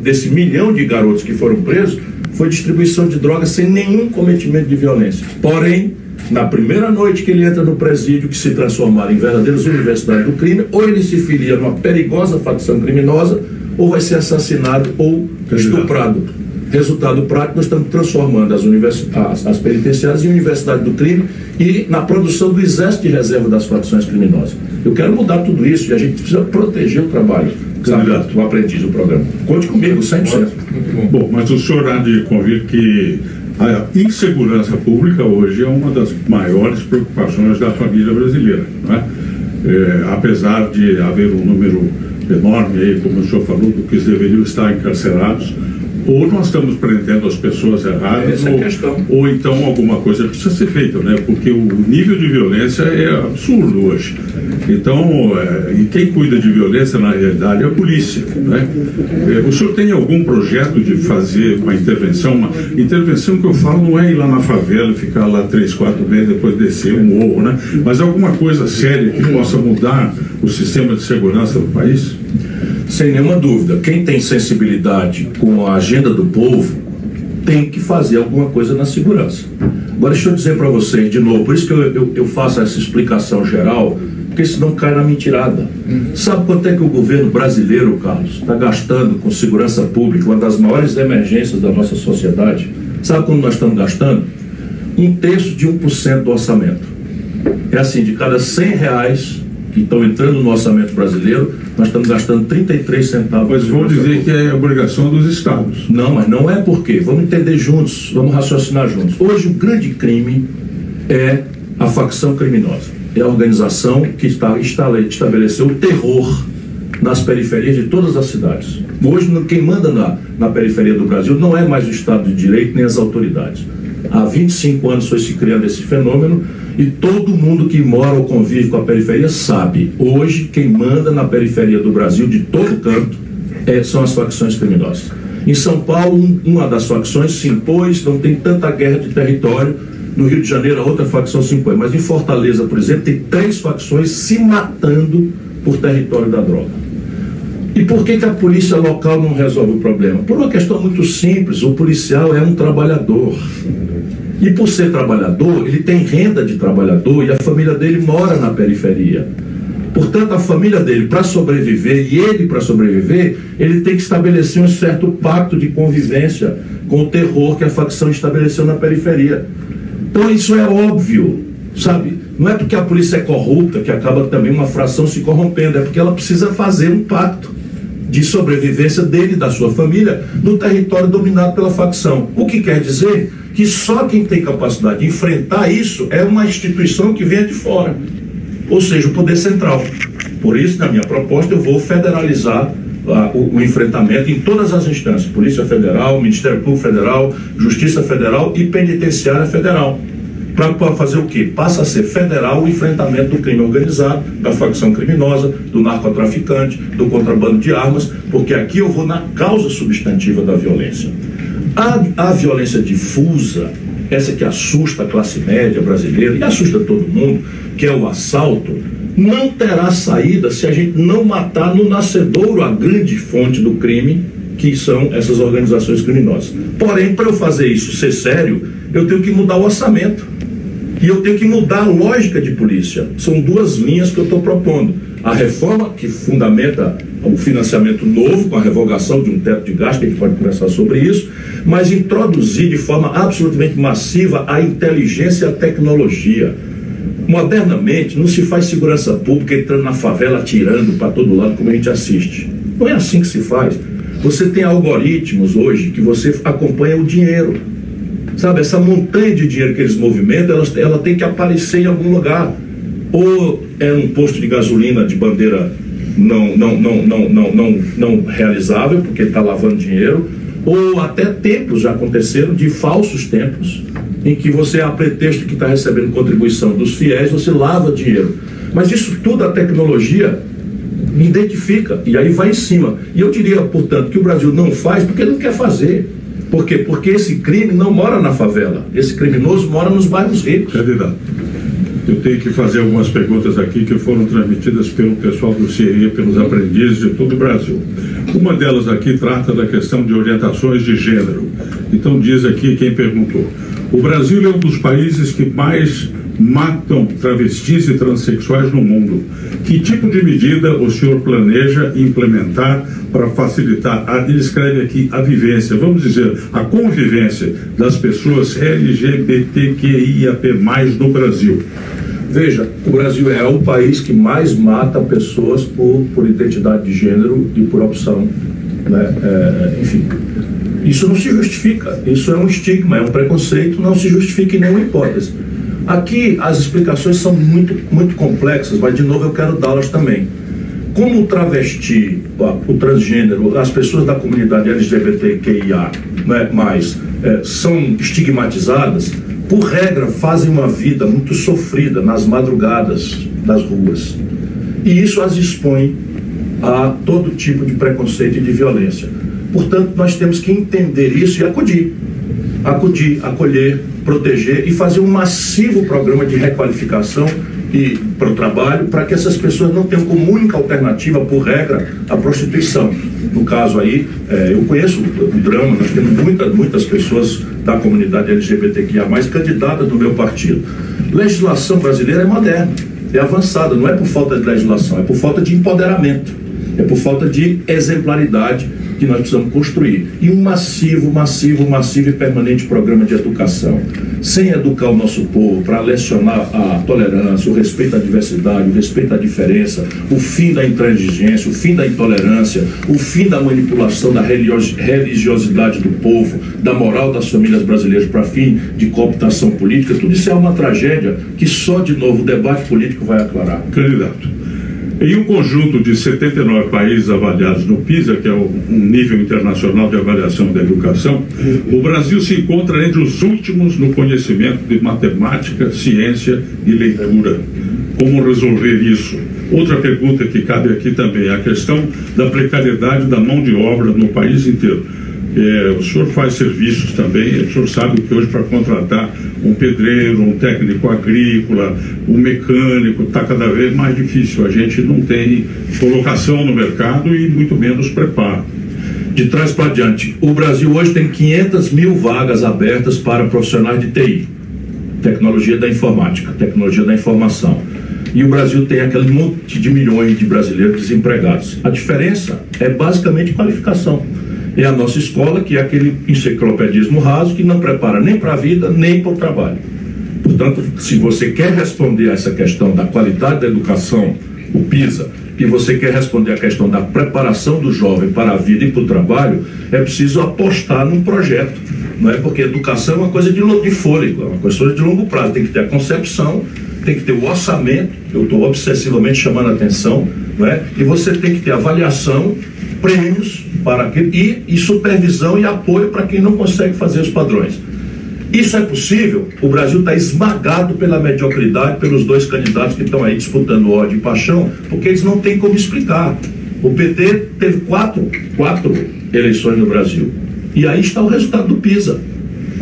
desse milhão de garotos que foram presos foi distribuição de drogas sem nenhum cometimento de violência. Porém, na primeira noite que ele entra no presídio, que se transformaram em verdadeiras universidades do crime, ou ele se filia numa perigosa facção criminosa, ou vai ser assassinado ou estuprado. Resultado prático, nós estamos transformando as penitenciárias em universidade do crime e na produção do exército de reserva das facções criminosas. Eu quero mudar tudo isso e a gente precisa proteger o trabalho, sabe, o aprendiz do programa. Conte comigo, 100%. Muito bom. Bom, mas o senhor há de convir que A insegurança pública hoje é uma das maiores preocupações da família brasileira, não é? Apesar de haver um número enorme, aí, como o senhor falou, do que deveriam estar encarcerados, ou nós estamos prendendo as pessoas erradas, ou então alguma coisa precisa ser feita, né? Porque o nível de violência é absurdo hoje. Então, e quem cuida de violência, na realidade, é a polícia, né? O senhor tem algum projeto de fazer uma intervenção? Uma intervenção que eu falo não é ir lá na favela e ficar lá 3, 4 meses, depois descer um morro, né? Mas alguma coisa séria que possa mudar o sistema de segurança do país? Sem nenhuma dúvida. Quem tem sensibilidade com a agenda do povo tem que fazer alguma coisa na segurança. Agora, deixa eu dizer para vocês de novo, por isso que eu faço essa explicação geral, porque senão cai na mentirada. Sabe quanto é que o governo brasileiro, Carlos, está gastando com segurança pública, uma das maiores emergências da nossa sociedade? Sabe quanto nós estamos gastando? 1/3 de 1% do orçamento. É assim, de cada R$100 que estão entrando no orçamento brasileiro, nós estamos gastando 33 centavos. Mas vão dizer que é obrigação dos estados. Não, mas não é por quê. Vamos entender juntos, vamos raciocinar juntos. Hoje o grande crime é a facção criminosa. É a organização que estabeleceu o terror nas periferias de todas as cidades. Hoje quem manda na periferia do Brasil não é mais o Estado de Direito nem as autoridades. Há 25 anos foi se criando esse fenômeno e todo mundo que mora ou convive com a periferia sabe. Hoje, quem manda na periferia do Brasil, de todo canto, são as facções criminosas. Em São Paulo, uma das facções se impôs, não tem tanta guerra de território. No Rio de Janeiro, a outra facção se impõe. Mas em Fortaleza, por exemplo, tem 3 facções se matando por território da droga. E por que a polícia local não resolve o problema? Por uma questão muito simples, o policial é um trabalhador. E por ser trabalhador, ele tem renda de trabalhador e a família dele mora na periferia. Portanto, a família dele, para sobreviver, e ele, para sobreviver, ele tem que estabelecer um certo pacto de convivência com o terror que a facção estabeleceu na periferia. Então, isso é óbvio, sabe? Não é porque a polícia é corrupta que acaba também uma fração se corrompendo, é porque ela precisa fazer um pacto de sobrevivência dele e da sua família no território dominado pela facção. O que quer dizer que só quem tem capacidade de enfrentar isso é uma instituição que vem de fora, ou seja, o poder central. Por isso, na minha proposta, eu vou federalizar o enfrentamento em todas as instâncias: Polícia Federal, Ministério Público Federal, Justiça Federal e Penitenciária Federal. Para fazer o quê? Passa a ser federal o enfrentamento do crime organizado, da facção criminosa, do narcotraficante, do contrabando de armas, porque aqui eu vou na causa substantiva da violência. A violência difusa, essa que assusta a classe média brasileira e assusta todo mundo, que é o assalto, não terá saída se a gente não matar no nascedouro a grande fonte do crime, que são essas organizações criminosas. Porém, para eu fazer isso ser sério, eu tenho que mudar o orçamento. E eu tenho que mudar a lógica de polícia. São 2 linhas que eu estou propondo. A reforma, que fundamenta o financiamento novo, com a revogação de um teto de gasto, que a gente pode conversar sobre isso, mas introduzir de forma absolutamente massiva a inteligência e a tecnologia. Modernamente, não se faz segurança pública entrando na favela, atirando para todo lado, como a gente assiste. Não é assim que se faz. Você tem algoritmos hoje que você acompanha o dinheiro. Sabe, essa montanha de dinheiro que eles movimentam, ela tem que aparecer em algum lugar. Ou é um posto de gasolina de bandeira não realizável, porque está lavando dinheiro, ou até templos já aconteceram, de falsos templos, em que você, a pretexto que está recebendo contribuição dos fiéis, você lava dinheiro. Mas isso tudo a tecnologia identifica, e aí vai em cima. E eu diria, portanto, que o Brasil não faz porque não quer fazer. Por quê? Porque esse crime não mora na favela. Esse criminoso mora nos bairros ricos. Candidato, eu tenho que fazer algumas perguntas aqui que foram transmitidas pelo pessoal do CIE, pelos aprendizes de todo o Brasil. Uma delas aqui trata da questão de orientações de gênero. Então diz aqui quem perguntou: o Brasil é um dos países que mais matam travestis e transexuais no mundo. Que tipo de medida o senhor planeja implementar para facilitar, ele escreve aqui, a vivência, vamos dizer, a convivência das pessoas LGBTQIAP+, no Brasil? Veja, o Brasil é o país que mais mata pessoas por identidade de gênero e por opção, né? Enfim. Isso não se justifica, isso é um estigma, é um preconceito, não se justifica em nenhuma hipótese. Aqui as explicações são muito complexas, mas de novo eu quero dá-las também. Como o travesti, o transgênero, as pessoas da comunidade LGBTQIA, né, são estigmatizadas, por regra fazem uma vida muito sofrida nas madrugadas das ruas. E isso as expõe a todo tipo de preconceito e de violência. Portanto, nós temos que entender isso e acudir, acolher, proteger e fazer um massivo programa de requalificação e para o trabalho, para que essas pessoas não tenham como única alternativa, por regra, a prostituição. No caso aí, eu conheço o drama, nós temos muitas pessoas da comunidade LGBTQIA+, candidatas do meu partido. Legislação brasileira é moderna, é avançada, não é por falta de legislação, é por falta de empoderamento, é por falta de exemplaridade que nós precisamos construir. E um massivo e permanente programa de educação. Sem educar o nosso povo para lecionar a tolerância, o respeito à diversidade, o respeito à diferença, o fim da intransigência, o fim da intolerância, o fim da manipulação da religiosidade do povo, da moral das famílias brasileiras para fim de cooptação política, tudo isso é uma tragédia que só, de novo, o debate político vai aclarar. Candidato, em um conjunto de 79 países avaliados no PISA, que é um nível internacional de avaliação da educação, o Brasil se encontra entre os últimos no conhecimento de matemática, ciência e leitura. Como resolver isso? Outra pergunta que cabe aqui também é a questão da precariedade da mão de obra no país inteiro. O senhor faz serviços também, o senhor sabe que hoje para contratar um pedreiro, um técnico agrícola, um mecânico, está cada vez mais difícil. A gente não tem colocação no mercado e muito menos preparo. De trás para diante, o Brasil hoje tem 500 mil vagas abertas para profissionais de TI, tecnologia da informática, tecnologia da informação. E o Brasil tem aquele monte de milhões de brasileiros desempregados. A diferença é basicamente qualificação. É a nossa escola, que é aquele enciclopedismo raso que não prepara nem para a vida, nem para o trabalho. Portanto, se você quer responder a essa questão da qualidade da educação, o PISA, e você quer responder a questão da preparação do jovem para a vida e para o trabalho, é preciso apostar num projeto. Não é? Porque educação é uma coisa de fôlego, é uma coisa de longo prazo. Tem que ter a concepção, tem que ter o orçamento, eu estou obsessivamente chamando a atenção, não é? E você tem que ter avaliação, prêmios para e supervisão e apoio para quem não consegue fazer os padrões. Isso é possível? O Brasil está esmagado pela mediocridade, pelos dois candidatos que estão aí disputando ódio e paixão, porque eles não têm como explicar. O PT teve quatro eleições no Brasil. E aí está o resultado do PISA.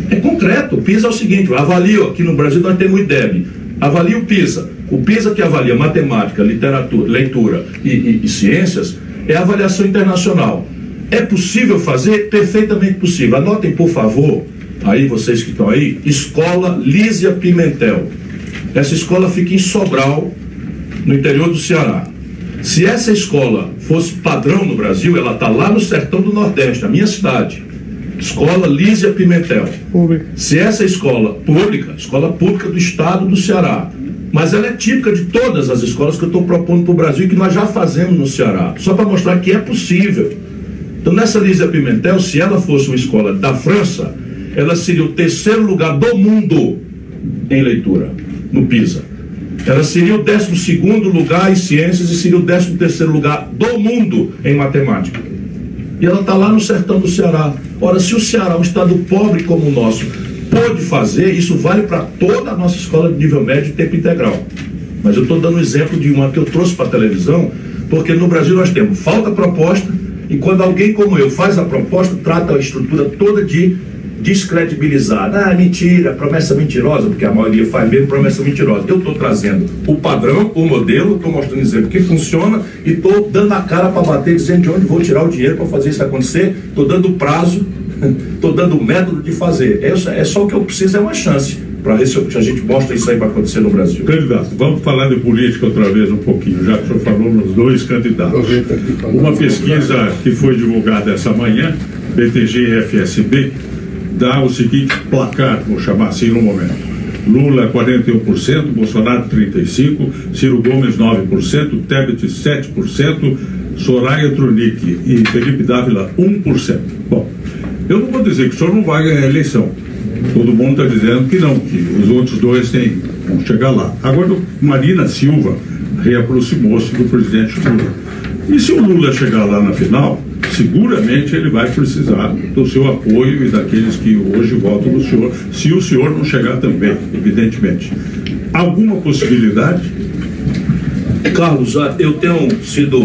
É concreto. O PISA é o seguinte, avalio, aqui no Brasil nós temos o IDEB, avalia o PISA. O PISA que avalia matemática, literatura, leitura e ciências, é avaliação internacional. É possível fazer? Perfeitamente possível. Anotem, por favor, aí vocês que estão aí, Escola Lísia Pimentel. Essa escola fica em Sobral, no interior do Ceará. Se essa escola fosse padrão no Brasil, ela está lá no sertão do Nordeste, a minha cidade. Escola Lísia Pimentel. Se essa escola pública do estado do Ceará, mas ela é típica de todas as escolas que eu estou propondo para o Brasil e que nós já fazemos no Ceará, só para mostrar que é possível. Então, nessa Lísia Pimentel, se ela fosse uma escola da França, ela seria o 3º lugar do mundo em leitura, no PISA. Ela seria o 12º lugar em ciências e seria o 13º lugar do mundo em matemática. E ela está lá no sertão do Ceará. Ora, se o Ceará, um estado pobre como o nosso, pode fazer, isso vale para toda a nossa escola de nível médio de tempo integral. Mas eu estou dando um exemplo de uma que eu trouxe para a televisão, porque no Brasil nós temos falta proposta, e quando alguém como eu faz a proposta, trata a estrutura toda de descredibilizar. Ah, mentira, promessa mentirosa, porque a maioria faz mesmo promessa mentirosa. Eu estou trazendo o padrão, o modelo, estou mostrando o exemplo que funciona e estou dando a cara para bater, dizendo de onde vou tirar o dinheiro para fazer isso acontecer, estou dando o prazo, estou dando o método de fazer. É só o que eu preciso, é uma chance para ver se a gente mostra isso aí para acontecer no Brasil. Candidato, vamos falar de política outra vez um pouquinho, já que o senhor falou nos dois candidatos. Uma pesquisa que foi divulgada essa manhã, BTG e FSB, dá o seguinte placar, vou chamar assim no momento: Lula 41%, Bolsonaro 35%, Ciro Gomes 9%, Tebet 7%, Soraya Tronic e Felipe Dávila 1%. Bom, Eu não vou dizer que o senhor não vai ganhar a eleição. Todo mundo está dizendo que não, que os outros dois vão chegar lá. Agora, Marina Silva reaproximou-se do presidente Lula. E se o Lula chegar lá na final, seguramente ele vai precisar do seu apoio e daqueles que hoje votam no senhor, se o senhor não chegar também, evidentemente. Alguma possibilidade? Carlos, eu tenho sido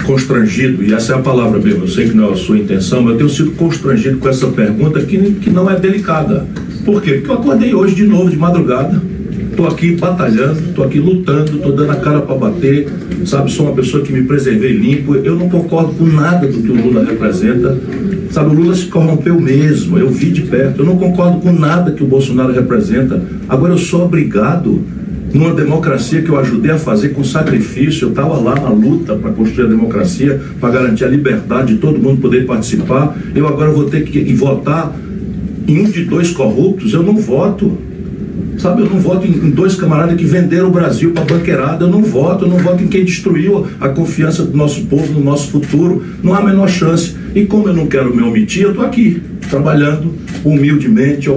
constrangido, e essa é a palavra mesmo, eu sei que não é a sua intenção, mas eu tenho sido constrangido com essa pergunta que não é delicada. Por quê? Porque eu acordei hoje de novo, de madrugada, estou aqui batalhando, estou aqui lutando, estou dando a cara para bater, sabe, sou uma pessoa que me preservei limpo, eu não concordo com nada do que o Lula representa, sabe, o Lula se corrompeu mesmo, eu vi de perto, eu não concordo com nada que o Bolsonaro representa, agora eu sou obrigado, numa democracia que eu ajudei a fazer com sacrifício, eu estava lá na luta para construir a democracia, para garantir a liberdade de todo mundo poder participar, eu agora vou ter que votar em um de dois corruptos, eu não voto. Sabe, eu não voto em dois camaradas que venderam o Brasil para banqueirada, eu não voto em quem destruiu a confiança do nosso povo no nosso futuro, não há a menor chance. E como eu não quero me omitir, eu estou aqui, trabalhando humildemente,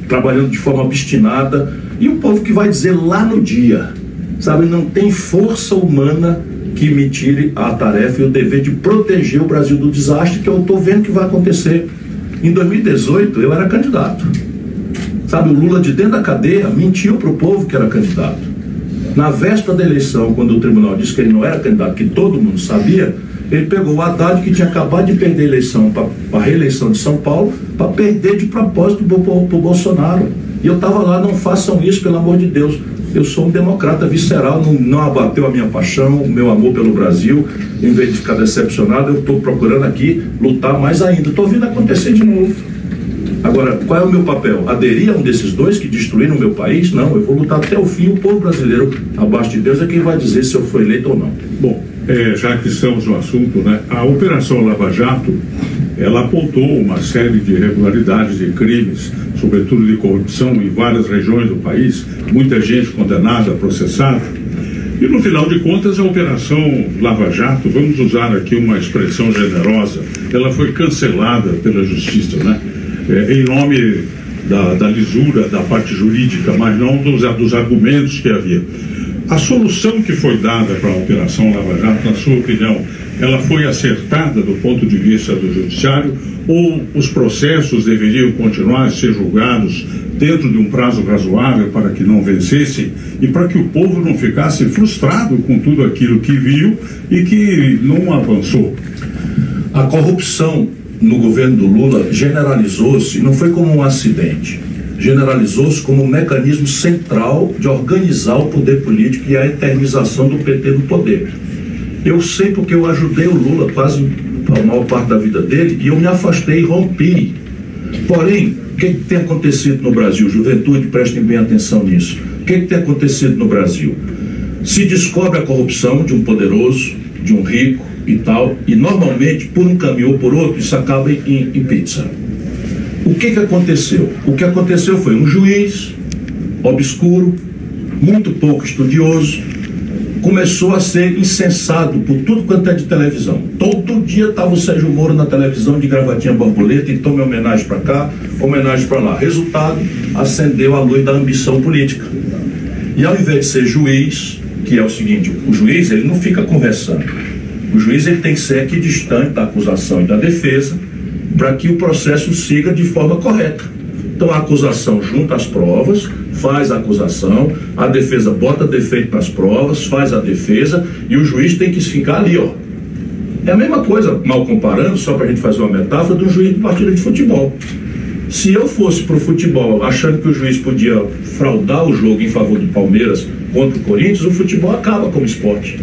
trabalhando de forma obstinada, e o povo que vai dizer lá no dia, sabe, não tem força humana que me tire a tarefa e o dever de proteger o Brasil do desastre que eu estou vendo que vai acontecer. Em 2018 eu era candidato. Sabe, o Lula de dentro da cadeia mentiu para o povo que era candidato. Na véspera da eleição, quando o tribunal disse que ele não era candidato, que todo mundo sabia, ele pegou o Haddad, que tinha acabado de perder a eleição para a reeleição de São Paulo, para perder de propósito para o Bolsonaro. E eu estava lá, não façam isso, pelo amor de Deus. Eu sou um democrata visceral, não abateu a minha paixão, o meu amor pelo Brasil. Em vez de ficar decepcionado, eu estou procurando aqui lutar mais ainda. Estou vendo acontecer de novo. Agora, qual é o meu papel? Aderir a um desses dois que destruíram o meu país? Não, eu vou lutar até o fim. O povo brasileiro, abaixo de Deus, é quem vai dizer se eu fui eleito ou não. Bom, já que estamos no assunto, né, a Operação Lava Jato, ela apontou uma série de irregularidades e crimes, sobretudo de corrupção, em várias regiões do país, muita gente condenada, processada. E no final de contas, a Operação Lava Jato, vamos usar aqui uma expressão generosa, ela foi cancelada pela Justiça, né? Em nome da lisura da parte jurídica, mas não dos argumentos que havia. A solução que foi dada para a Operação Lava Jato, na sua opinião, ela foi acertada do ponto de vista do judiciário, ou os processos deveriam continuar a ser julgados dentro de um prazo razoável para que não vencessem e para que o povo não ficasse frustrado com tudo aquilo que viu e que não avançou? A corrupção no governo do Lula generalizou-se, não foi como um acidente, generalizou-se como um mecanismo central de organizar o poder político e a eternização do PT no poder. Eu sei porque eu ajudei o Lula quase a maior parte da vida dele e eu me afastei e rompi. Porém, o que tem acontecido no Brasil? Juventude, prestem bem atenção nisso. O que tem acontecido no Brasil? Se descobre a corrupção de um poderoso, de um rico e tal, e normalmente, por um caminho ou por outro, isso acaba em pizza. O que aconteceu? O que aconteceu foi um juiz obscuro, muito pouco estudioso, começou a ser incensado por tudo quanto é de televisão. Todo dia estava o Sérgio Moro na televisão de gravatinha borboleta, então me homenagem para cá, homenagem para lá. Resultado, acendeu a luz da ambição política. E ao invés de ser juiz, que é o seguinte, o juiz ele não fica conversando. O juiz ele tem que ser equidistante da acusação e da defesa para que o processo siga de forma correta. Então a acusação junta as provas, faz a acusação, a defesa bota defeito nas provas, faz a defesa e o juiz tem que ficar ali, ó. É a mesma coisa, mal comparando, só para a gente fazer uma metáfora, do juiz de partida de futebol. Se eu fosse para o futebol achando que o juiz podia fraudar o jogo em favor do Palmeiras contra o Corinthians, o futebol acaba como esporte.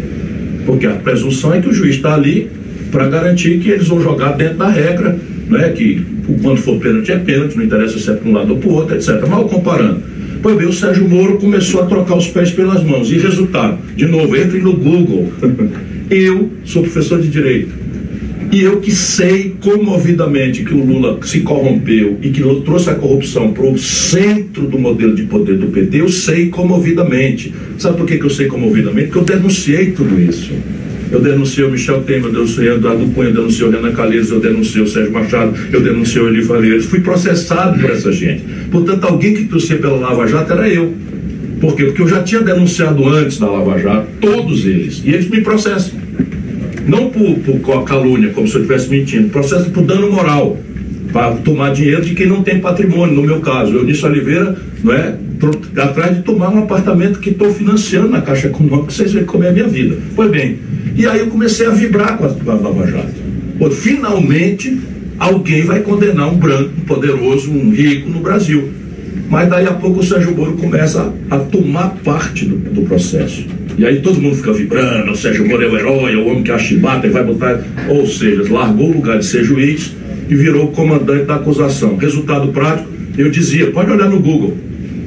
Porque a presunção é que o juiz está ali para garantir que eles vão jogar dentro da regra, né? Que quando for pênalti é pênalti, não interessa se é para um lado ou para o outro, etc. Mal comparando. Pois bem, o Sérgio Moro começou a trocar os pés pelas mãos. E resultado, de novo, entrem no Google. Eu sou professor de Direito. E eu que sei comovidamente que o Lula se corrompeu e que trouxe a corrupção para o centro do modelo de poder do PT, eu sei comovidamente. Sabe por que eu sei comovidamente? Porque eu denunciei tudo isso. Eu denunciei o Michel Temer, eu denunciei o Eduardo Cunha, eu denunciei o Renan Calheiros, eu denunciei o Sérgio Machado, eu denunciei o Eli Faleiros. Fui processado por essa gente. Portanto, alguém que torcia pela Lava Jato era eu. Por quê? Porque eu já tinha denunciado antes da Lava Jato, todos eles, e eles me processam. Não por calúnia, como se eu estivesse mentindo, processam por dano moral, para tomar dinheiro de quem não tem patrimônio. No meu caso, Eunício Oliveira, não é, atrás de tomar um apartamento que estou financiando na Caixa Econômica, vocês veem como é a minha vida. Pois bem, e aí eu comecei a vibrar com a Lava Jato. Pô, finalmente, alguém vai condenar um branco, um poderoso, um rico no Brasil. Mas daí a pouco o Sérgio Moro começa a tomar parte do processo. E aí todo mundo fica vibrando, o Sérgio Moro é o herói, é o homem que a chibata e vai botar... Ou seja, largou o lugar de ser juiz e virou comandante da acusação. Resultado prático, eu dizia, pode olhar no Google,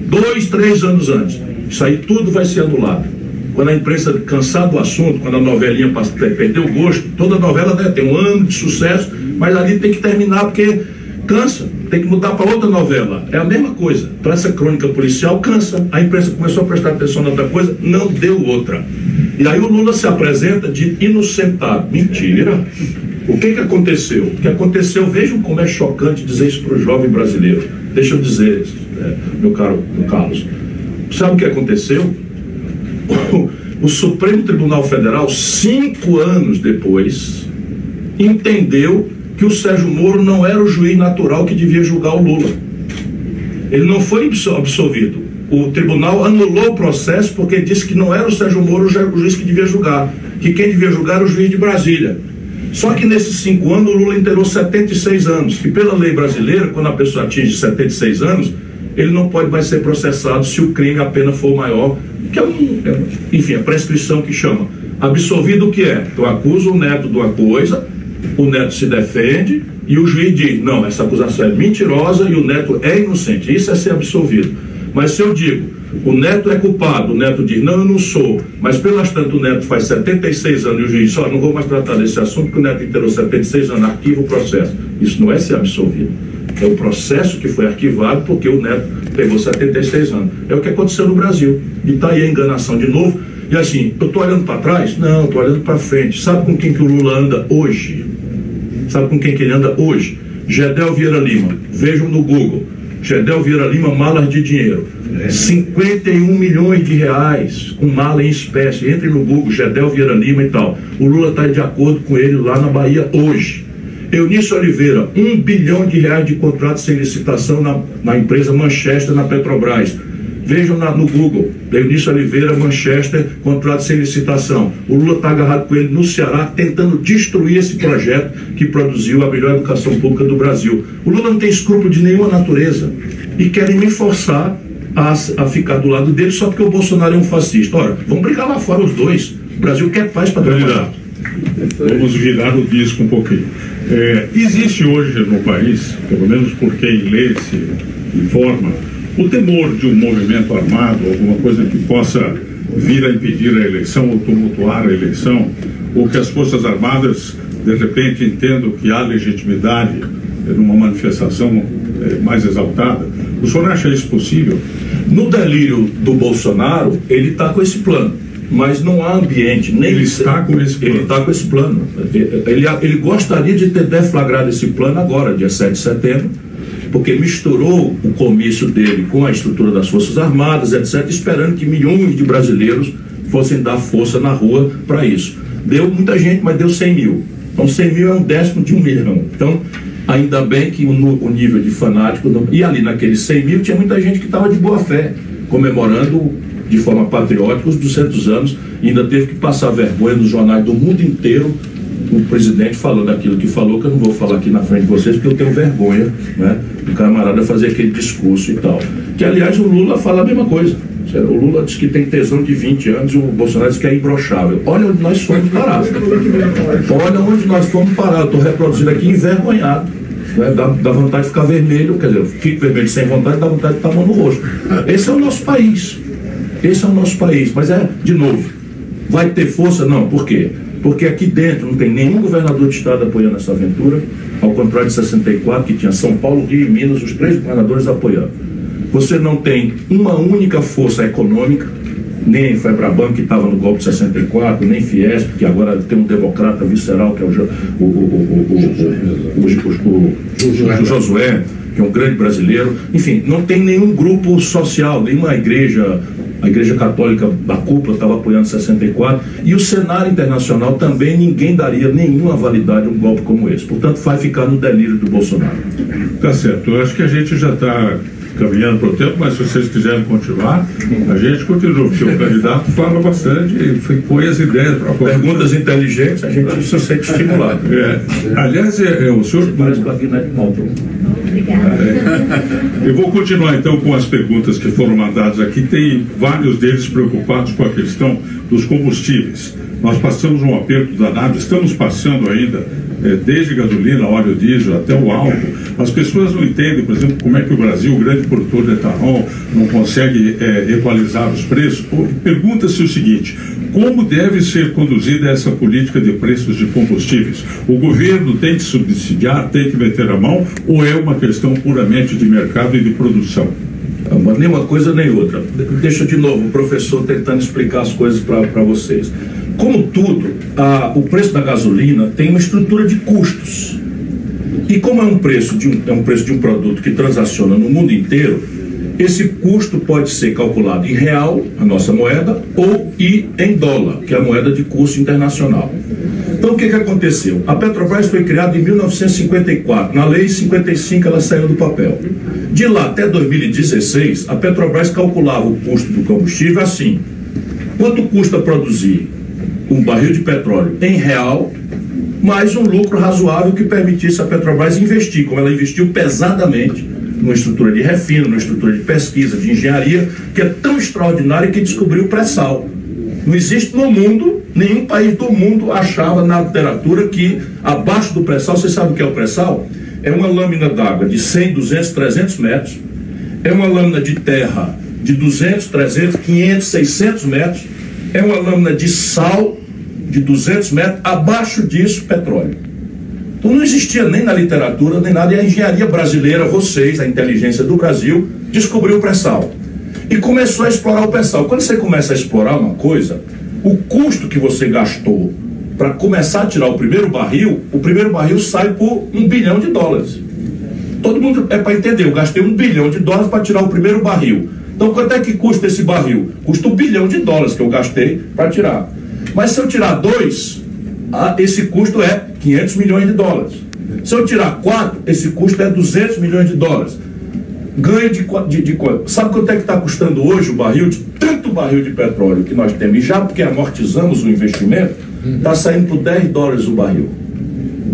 2, 3 anos antes, isso aí tudo vai ser anulado. Quando a imprensa cansar do assunto, quando a novelinha perdeu o gosto, toda novela deve ter um ano de sucesso, mas ali tem que terminar porque cansa, tem que mudar para outra novela. É a mesma coisa. Para essa crônica policial, cansa. A imprensa começou a prestar atenção na outra coisa, não deu outra. E aí o Lula se apresenta de inocentado. Mentira. O que aconteceu? O que aconteceu, vejam como é chocante dizer isso para o jovem brasileiro. Deixa eu dizer, meu caro Carlos. Sabe o que aconteceu? O Supremo Tribunal Federal, 5 anos depois, entendeu que o Sérgio Moro não era o juiz natural que devia julgar o Lula. Ele não foi absolvido. O tribunal anulou o processo porque disse que não era o Sérgio Moro o juiz que devia julgar, que quem devia julgar era o juiz de Brasília. Só que nesses 5 anos o Lula inteirou 76 anos, e pela lei brasileira, quando a pessoa atinge 76 anos, ele não pode mais ser processado se o crime, a pena for maior, que é enfim, a prescrição que chama. Absolvido o que é? Eu acuso o neto de uma coisa, o neto se defende e o juiz diz, não, essa acusação é mentirosa e o neto é inocente. Isso é ser absolvido. Mas se eu digo, o neto é culpado, o neto diz, não, eu não sou, mas pelas tanto o neto faz 76 anos e o juiz só, não vou mais tratar desse assunto porque o neto inteirou 76 anos, arquiva o processo. Isso não é ser absolvido. É o processo que foi arquivado porque o neto pegou 76 anos. É o que aconteceu no Brasil. E está aí a enganação de novo. E assim, eu estou olhando para trás? Não, estou olhando para frente. Sabe com quem que o Lula anda hoje? Sabe com quem que ele anda hoje? Gedel Vieira Lima. Vejam no Google. Gedel Vieira Lima, malas de dinheiro. 51 milhões de reais com mala em espécie. Entre no Google, Gedel Vieira Lima e tal. O Lula está de acordo com ele lá na Bahia hoje. Eunício Oliveira, 1 bilhão de reais de contrato sem licitação na empresa Manchester, na Petrobras. Vejam no Google, Eunício Oliveira, Manchester, contrato sem licitação. O Lula está agarrado com ele no Ceará, tentando destruir esse projeto que produziu a melhor educação pública do Brasil. O Lula não tem escrúpulo de nenhuma natureza e querem me forçar a ficar do lado dele só porque o Bolsonaro é um fascista. Ora, vamos brigar lá fora os dois. O Brasil quer paz para trabalhar. Vamos virar o disco um pouquinho. Existe hoje no país, pelo menos por quem lê, se informa, o temor de um movimento armado, alguma coisa que possa vir a impedir a eleição ou tumultuar a eleição, ou que as Forças Armadas, de repente, entendam que há legitimidade numa manifestação mais exaltada. O senhor acha isso possível? No delírio do Bolsonaro, ele está com esse plano. Mas não há ambiente, nem... Ele está com esse plano. Ele está com esse plano. Ele gostaria de ter deflagrado esse plano agora, dia 7 de setembro, porque misturou o comício dele com a estrutura das Forças Armadas, etc., esperando que milhões de brasileiros fossem dar força na rua para isso. Deu muita gente, mas deu 100 mil. Então 100 mil é 1/10 de 1 milhão. Então, ainda bem que o nível de fanático... E ali naqueles 100 mil tinha muita gente que estava de boa fé, comemorando de forma patriótica os 200 anos, e ainda teve que passar vergonha nos jornais do mundo inteiro, o presidente falando aquilo que falou, que eu não vou falar aqui na frente de vocês, porque eu tenho vergonha, né, do camarada fazer aquele discurso e tal. Que, aliás, o Lula fala a mesma coisa. O Lula diz que tem tesão de 20 anos e o Bolsonaro diz que é imbrochável. Olha onde nós fomos parar. Olha onde nós fomos parar. Eu estou reproduzindo aqui envergonhado. Né? Dá vontade de ficar vermelho, quer dizer, eu fico vermelho sem vontade, dá vontade de estar a mão no rosto. Esse é o nosso país. Esse é o nosso país. Mas de novo, vai ter força? Não. Por quê? Porque aqui dentro não tem nenhum governador de estado apoiando essa aventura, ao contrário de 64, que tinha São Paulo, Rio e Minas, os 3 governadores apoiando. Você não tem uma única força econômica, nem Febraban, que estava no golpe de 64, nem Fiesp, que agora tem um democrata visceral, que é o Josué, que é um grande brasileiro. Enfim, não tem nenhum grupo social, nenhuma igreja. A Igreja Católica da Cúpula estava apoiando 64, e o cenário internacional também, ninguém daria nenhuma validade a um golpe como esse. Portanto, vai ficar no delírio do Bolsonaro. Tá certo. Eu acho que a gente já está caminhando para o tempo, mas se vocês quiserem continuar, a gente continua, porque o candidato fala bastante e põe as ideias para fora. Perguntas inteligentes, a gente se sente estimulado. Aliás, o senhor... Parece que aqui não é de mal. Eu vou continuar então com as perguntas que foram mandadas aqui. Tem vários deles preocupados com a questão dos combustíveis. Nós passamos um aperto danado, estamos passando ainda, desde gasolina, óleo diesel até o álcool. As pessoas não entendem, por exemplo, como é que o Brasil, o grande produtor de etanol, não consegue equalizar os preços. Pergunta-se o seguinte: como deve ser conduzida essa política de preços de combustíveis? O governo tem que subsidiar, tem que meter a mão, ou é uma questão puramente de mercado e de produção? Nem uma coisa nem outra. Deixa de novo o professor tentando explicar as coisas para vocês. Como tudo, o preço da gasolina tem uma estrutura de custos. E como é um preço de um produto que transaciona no mundo inteiro, esse custo pode ser calculado em real, a nossa moeda, ou em dólar, que é a moeda de curso internacional. Então, o que aconteceu? A Petrobras foi criada em 1954. Na Lei 55 ela saiu do papel. De lá até 2016, a Petrobras calculava o custo do combustível assim: quanto custa produzir um barril de petróleo em real, mais um lucro razoável que permitisse a Petrobras investir, como ela investiu pesadamente numa estrutura de refino, numa estrutura de pesquisa, de engenharia, que é tão extraordinária que descobriu o pré-sal. Não existe no mundo, nenhum país do mundo achava na literatura que abaixo do pré-sal, você sabe o que é o pré-sal? É uma lâmina d'água de 100, 200, 300 metros, é uma lâmina de terra de 200, 300, 500, 600 metros, é uma lâmina de sal de 200 metros, abaixo disso, petróleo. Então não existia nem na literatura, nem nada, e a engenharia brasileira, vocês, a inteligência do Brasil, descobriu o pré-sal. E começou a explorar o pré-sal. Quando você começa a explorar uma coisa, o custo que você gastou para começar a tirar o primeiro barril sai por $1 bilhão. Todo mundo é para entender, eu gastei $1 bilhão para tirar o primeiro barril. Então quanto é que custa esse barril? Custa $1 bilhão que eu gastei para tirar. Mas se eu tirar 2, esse custo é $500 milhões. Se eu tirar 4, esse custo é $200 milhões. Ganho de quanto? Sabe quanto é que está custando hoje o barril? De tanto barril de petróleo que nós temos, e já porque amortizamos o investimento, está saindo por $10 o barril.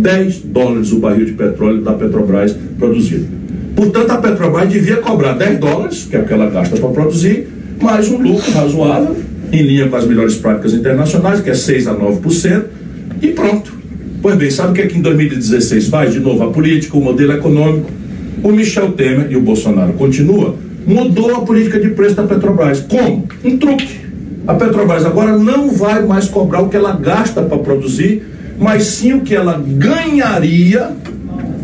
$10 o barril de petróleo da Petrobras produzido. Portanto, a Petrobras devia cobrar $10, que é o que ela gasta para produzir, mais um lucro razoável, em linha com as melhores práticas internacionais, que é 6 a 9%, e pronto. Pois bem, sabe o que é que em 2016 faz? De novo, a política, o modelo econômico. O Michel Temer e o Bolsonaro continua, mudou a política de preço da Petrobras. Como? Um truque. A Petrobras agora não vai mais cobrar o que ela gasta para produzir, mas sim o que ela ganharia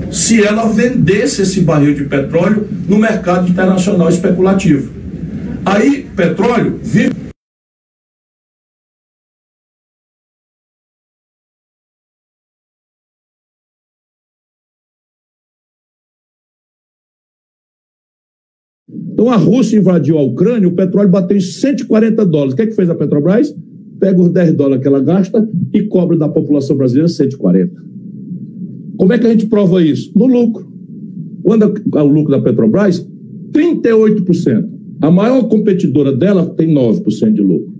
se ela vendesse esse barril de petróleo no mercado internacional especulativo. Aí, petróleo vive... Então a Rússia invadiu a Ucrânia, o petróleo bateu em $140. O que é que fez a Petrobras? Pega os $10 que ela gasta e cobra da população brasileira 140. Como é que a gente prova isso? No lucro. Quando o lucro da Petrobras? 38%. A maior competidora dela tem 9% de lucro.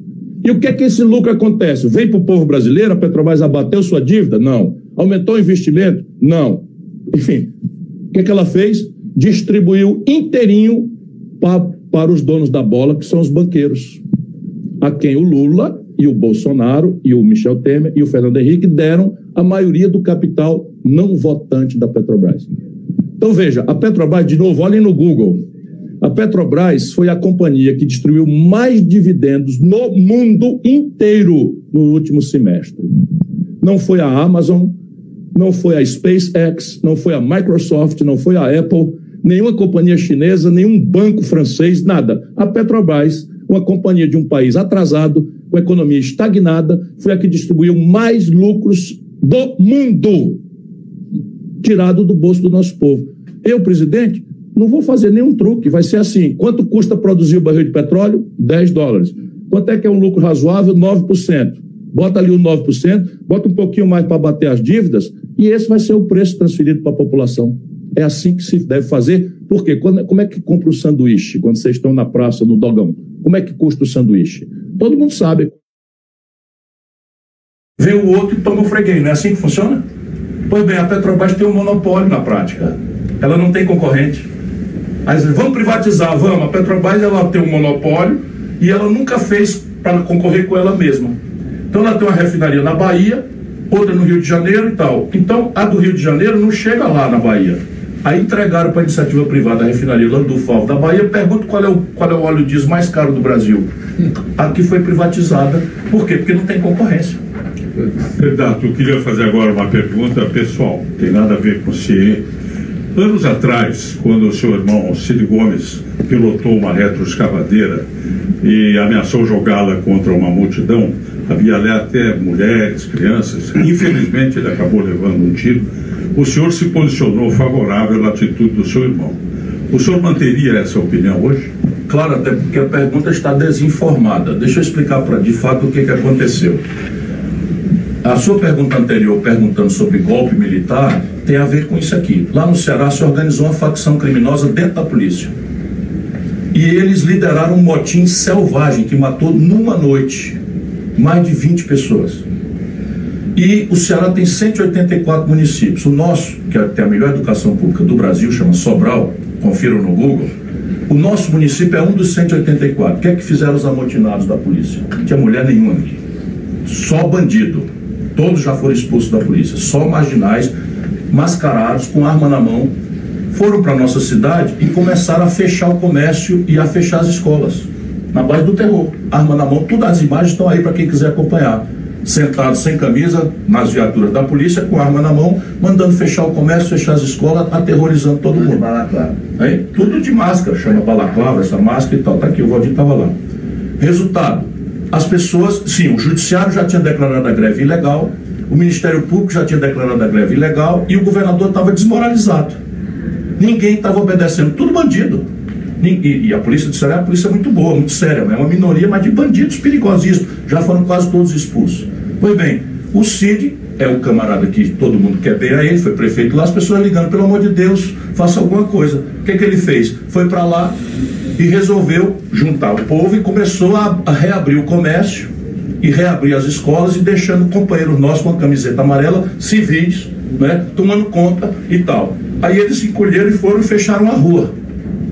E o que é que esse lucro acontece? Vem para o povo brasileiro, a Petrobras abateu sua dívida? Não. Aumentou o investimento? Não. Enfim, o que é que ela fez? Distribuiu inteirinho para os donos da bola, que são os banqueiros, a quem o Lula e o Bolsonaro e o Michel Temer e o Fernando Henrique deram a maioria do capital não votante da Petrobras. Então veja, a Petrobras, de novo, olhem no Google, a Petrobras foi a companhia que distribuiu mais dividendos no mundo inteiro no último semestre. Não foi a Amazon, não foi a SpaceX, não foi a Microsoft, não foi a Apple, nenhuma companhia chinesa, nenhum banco francês, nada. A Petrobras, uma companhia de um país atrasado, com a economia estagnada, foi a que distribuiu mais lucros do mundo, tirado do bolso do nosso povo. Eu, presidente, não vou fazer nenhum truque, vai ser assim: quanto custa produzir o barril de petróleo? $10. Quanto é que é um lucro razoável? 9%. Bota ali o 9%, bota um pouquinho mais para bater as dívidas, e esse vai ser o preço transferido para a população. É assim que se deve fazer. Por quê? Como é que compra o sanduíche quando vocês estão na praça, no dogão? Como é que custa o sanduíche? Todo mundo sabe. Vem o outro e toma o freguês, não é assim que funciona? Pois bem, a Petrobras tem um monopólio na prática. Ela não tem concorrente. Aí vamos privatizar, vamos. A Petrobras ela tem um monopólio e ela nunca fez para concorrer com ela mesma. Então ela tem uma refinaria na Bahia, outra no Rio de Janeiro e tal. Então a do Rio de Janeiro não chega lá na Bahia. Aí entregaram para a iniciativa privada a refinaria Landulfo Alves da Bahia. Pergunto qual é o óleo diesel mais caro do Brasil. Aqui foi privatizada. Por quê? Porque não tem concorrência. Renato, eu queria fazer agora uma pergunta pessoal, não tem nada a ver com o CIE. Anos atrás, quando o seu irmão Cid Gomes pilotou uma retroescavadeira e ameaçou jogá-la contra uma multidão, havia ali até mulheres, crianças, infelizmente ele acabou levando um tiro, o senhor se posicionou favorável à atitude do seu irmão. O senhor manteria essa opinião hoje? Claro, até porque a pergunta está desinformada. Deixa eu explicar de fato o que aconteceu. A sua pergunta anterior, perguntando sobre golpe militar, tem a ver com isso aqui. Lá no Ceará se organizou uma facção criminosa dentro da polícia. E eles lideraram um motim selvagem que matou numa noite mais de 20 pessoas. E o Ceará tem 184 municípios. O nosso, que tem a melhor educação pública do Brasil, chama Sobral, confiram no Google. O nosso município é um dos 184. O que é que fizeram os amotinados da polícia? Não tinha mulher nenhuma aqui. Só bandido. Todos já foram expulsos da polícia. Só marginais, mascarados, com arma na mão, foram para a nossa cidade e começaram a fechar o comércio e a fechar as escolas. Na base do terror. Arma na mão. Todas as imagens estão aí para quem quiser acompanhar. Sentados sem camisa, nas viaturas da polícia, com arma na mão, mandando fechar o comércio, fechar as escolas, aterrorizando todo mundo. Aí, tudo de máscara, chama balaclava, essa máscara e tal. Tá aqui, o Valdir estava lá. Resultado, as pessoas, sim, o judiciário já tinha declarado a greve ilegal, o Ministério Público já tinha declarado a greve ilegal e o governador estava desmoralizado. Ninguém estava obedecendo, tudo bandido. E a polícia do Ceará é uma polícia muito boa, muito séria, é uma minoria, mas de bandidos perigosíssimos. Já foram quase todos expulsos. Pois bem, o Cid é o camarada que todo mundo quer bem a ele, foi prefeito lá, as pessoas ligando, pelo amor de Deus, faça alguma coisa. O que ele fez? Foi para lá e resolveu juntar o povo e começou a reabrir o comércio e reabrir as escolas e deixando companheiros nossos com a camiseta amarela, civis, né, tomando conta e tal. Aí eles se encolheram e foram e fecharam a rua.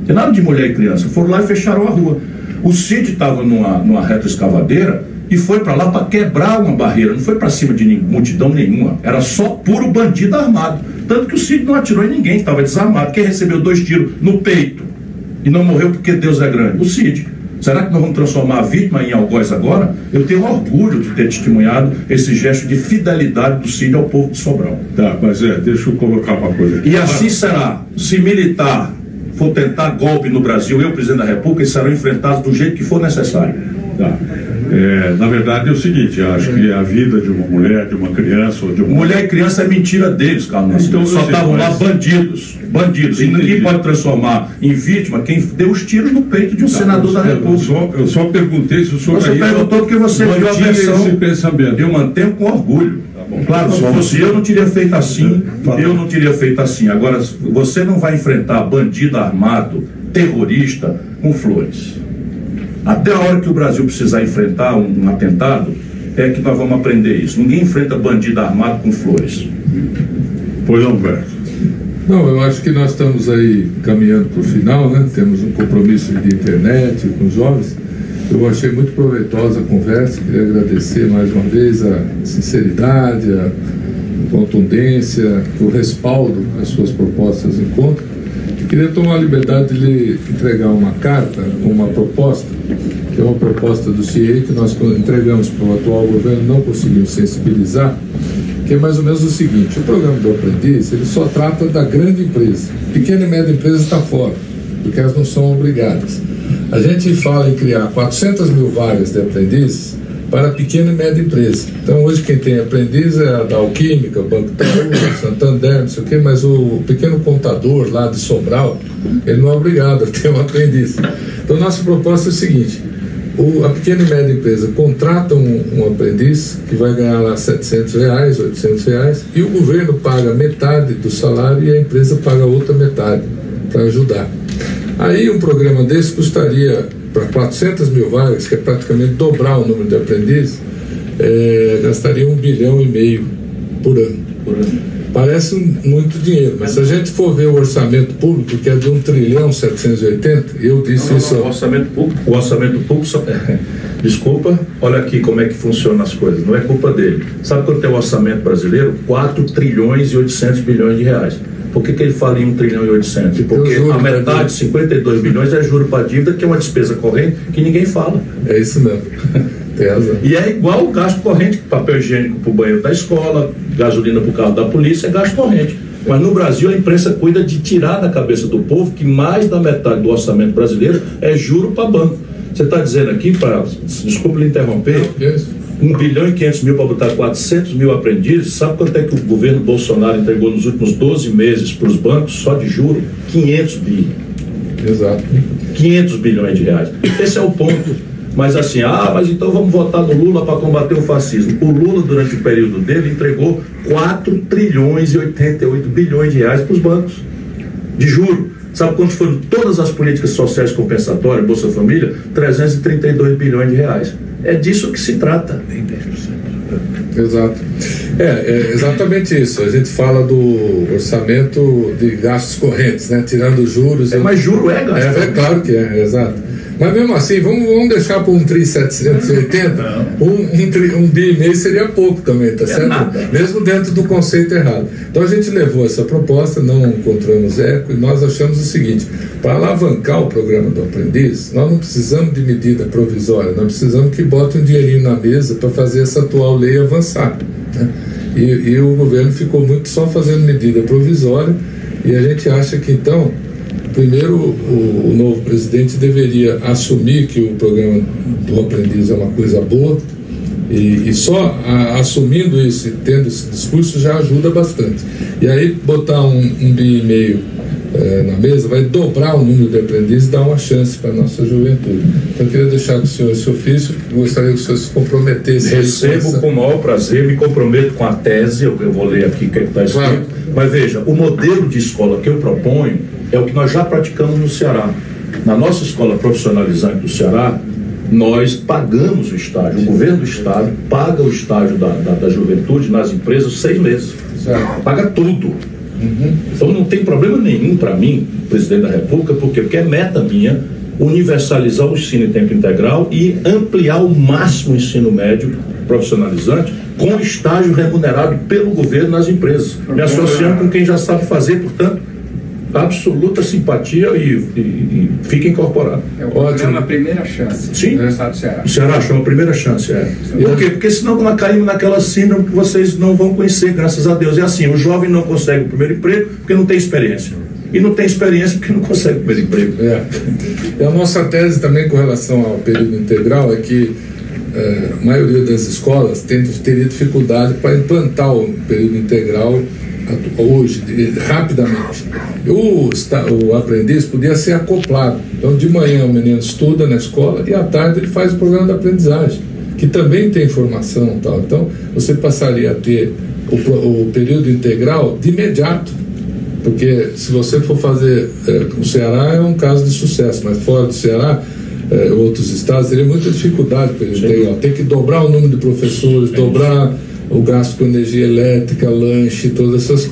Tem nada de mulher e criança, foram lá e fecharam a rua. O Cid estava numa retroescavadeira e foi para lá para quebrar uma barreira, não foi para cima de multidão nenhuma, era só puro bandido armado. Tanto que o Cid não atirou em ninguém, estava desarmado. Quem recebeu 2 tiros no peito e não morreu porque Deus é grande? O Cid. Será que nós vamos transformar a vítima em algoz agora? Eu tenho orgulho de ter testemunhado esse gesto de fidelidade do Cid ao povo de Sobral. Tá, mas deixa eu colocar uma coisa aqui. E assim será. Se militar for tentar golpe no Brasil, eu, presidente da República, eles serão enfrentados do jeito que for necessário. Tá. Na verdade é o seguinte, acho que a vida de uma mulher, de uma criança ou de uma... Mulher e criança é mentira deles, Carlos. Então só estavam lá bandidos. E ninguém pode transformar em vítima quem deu os tiros no peito de um senador da República. Eu só perguntei se o senhor... Você perguntou porque você viu a versão. Esse pensamento. Eu mantenho com orgulho. Claro, só você, eu não teria feito assim, Agora, você não vai enfrentar bandido armado, terrorista, com flores. Até a hora que o Brasil precisar enfrentar um atentado, é que nós vamos aprender isso. Ninguém enfrenta bandido armado com flores. Pois não, Humberto. Não, eu acho que nós estamos aí caminhando para o final, né? Temos um compromisso de internet com os jovens. Eu achei muito proveitosa a conversa, queria agradecer mais uma vez a sinceridade, a contundência, o respaldo às suas propostas em conta. Eu queria tomar a liberdade de lhe entregar uma carta com uma proposta, que é uma proposta do CIE que nós entregamos para o atual governo, não conseguimos sensibilizar, que é mais ou menos o seguinte: o programa do Aprendiz, ele só trata da grande empresa. Pequena e média empresa está fora, porque elas não são obrigadas. A gente fala em criar 400 mil vagas de aprendizes para pequena e média empresa. Então, hoje quem tem aprendiz é a da Alquímica, o Banco Itaú, Santander, não sei o quê, mas o pequeno contador lá de Sobral, ele não é obrigado a ter um aprendiz. Então, nossa proposta é o seguinte: a pequena e média empresa contrata um aprendiz que vai ganhar lá R$700, R$800, e o governo paga metade do salário e a empresa paga a outra metade para ajudar. Aí um programa desse custaria, para 400 mil vagas, que é praticamente dobrar o número de aprendizes, gastaria R$1,5 bilhão por ano. Parece muito dinheiro, mas se a gente for ver o orçamento público, que é de 1.780 trilhões, eu disse isso... O orçamento público só... Desculpa, olha aqui como é que funcionam as coisas, não é culpa dele. Sabe quanto é o orçamento brasileiro? 4,8 trilhões de reais. Por que ele fala em 1,8 trilhão? Porque a metade, 52 bilhões, é juro para dívida, que é uma despesa corrente que ninguém fala. É isso mesmo. Tem razão. E é igual o gasto corrente, papel higiênico para o banheiro da escola, gasolina para o carro da polícia, é gasto corrente. Mas no Brasil a imprensa cuida de tirar da cabeça do povo que mais da metade do orçamento brasileiro é juro para banco. Você está dizendo aqui, desculpe lhe interromper, 1,5 bilhão para botar 400 mil aprendizes. Sabe quanto é que o governo Bolsonaro entregou nos últimos 12 meses para os bancos, só de juro? 500 bilhões. Exato. 500 bilhões de reais. Esse é o ponto. Mas assim, mas então vamos votar no Lula para combater o fascismo. O Lula, durante o período dele, entregou 4,88 trilhões de reais para os bancos de juro. Sabe quanto foram todas as políticas sociais compensatórias, Bolsa Família? 332 bilhões de reais. É disso que se trata. Exato. É exatamente isso. A gente fala do orçamento de gastos correntes, né? Tirando juros. Mas juro é gasto. É claro que é, exato. Mas mesmo assim, vamos deixar para 1.780, 1,5 bilhão seria pouco também, tá certo? Nada. Mesmo dentro do conceito errado. Então a gente levou essa proposta, não encontramos eco, e nós achamos o seguinte: para alavancar o programa do aprendiz, nós não precisamos de medida provisória, nós precisamos que bote um dinheirinho na mesa para fazer essa atual lei avançar, né? E o governo ficou muito só fazendo medida provisória, e a gente acha que então, primeiro, o novo presidente deveria assumir que o programa do aprendiz é uma coisa boa, e só assumindo isso e tendo esse discurso já ajuda bastante. E aí botar 1,5 bilhão na mesa vai dobrar o número de aprendizes e dar uma chance para a nossa juventude. Então eu queria deixar com o senhor esse ofício, gostaria que o senhor se comprometesse. Recebo com o maior prazer, me comprometo com a tese, eu vou ler aqui o que está escrito. Claro. Mas veja, o modelo de escola que eu proponho é o que nós já praticamos no Ceará. Na nossa escola profissionalizante do Ceará, nós pagamos o estágio, o governo do estado paga o estágio da juventude nas empresas 6 meses. Certo. Paga tudo. Então não tem problema nenhum para mim, presidente da República, porque é meta minha universalizar o ensino em tempo integral e ampliar ao máximo o ensino médio profissionalizante com estágio remunerado pelo governo nas empresas, me associando com quem já sabe fazer, portanto, absoluta simpatia e fica incorporado. É o programa Primeira Chance. Sim. Do Estado do Ceará. O Ceará chama Primeira Chance, Por quê? Porque senão nós caímos naquela síndrome que vocês não vão conhecer, graças a Deus. É assim, o jovem não consegue o primeiro emprego porque não tem experiência. E não tem experiência porque não consegue o primeiro emprego. E a nossa tese também com relação ao período integral é que a maioria das escolas teria dificuldade para implantar o período integral hoje, rapidamente. O aprendiz podia ser acoplado. Então, de manhã o menino estuda na escola e à tarde ele faz o programa de aprendizagem, que também tem formação e tal. Então, você passaria a ter o período integral de imediato. Porque se você for fazer... o Ceará é um caso de sucesso, mas fora do Ceará, outros estados, teria muita dificuldade para ele integral. Tem que dobrar o número de professores, dobrar o gasto com energia elétrica, lanche, todas essas coisas.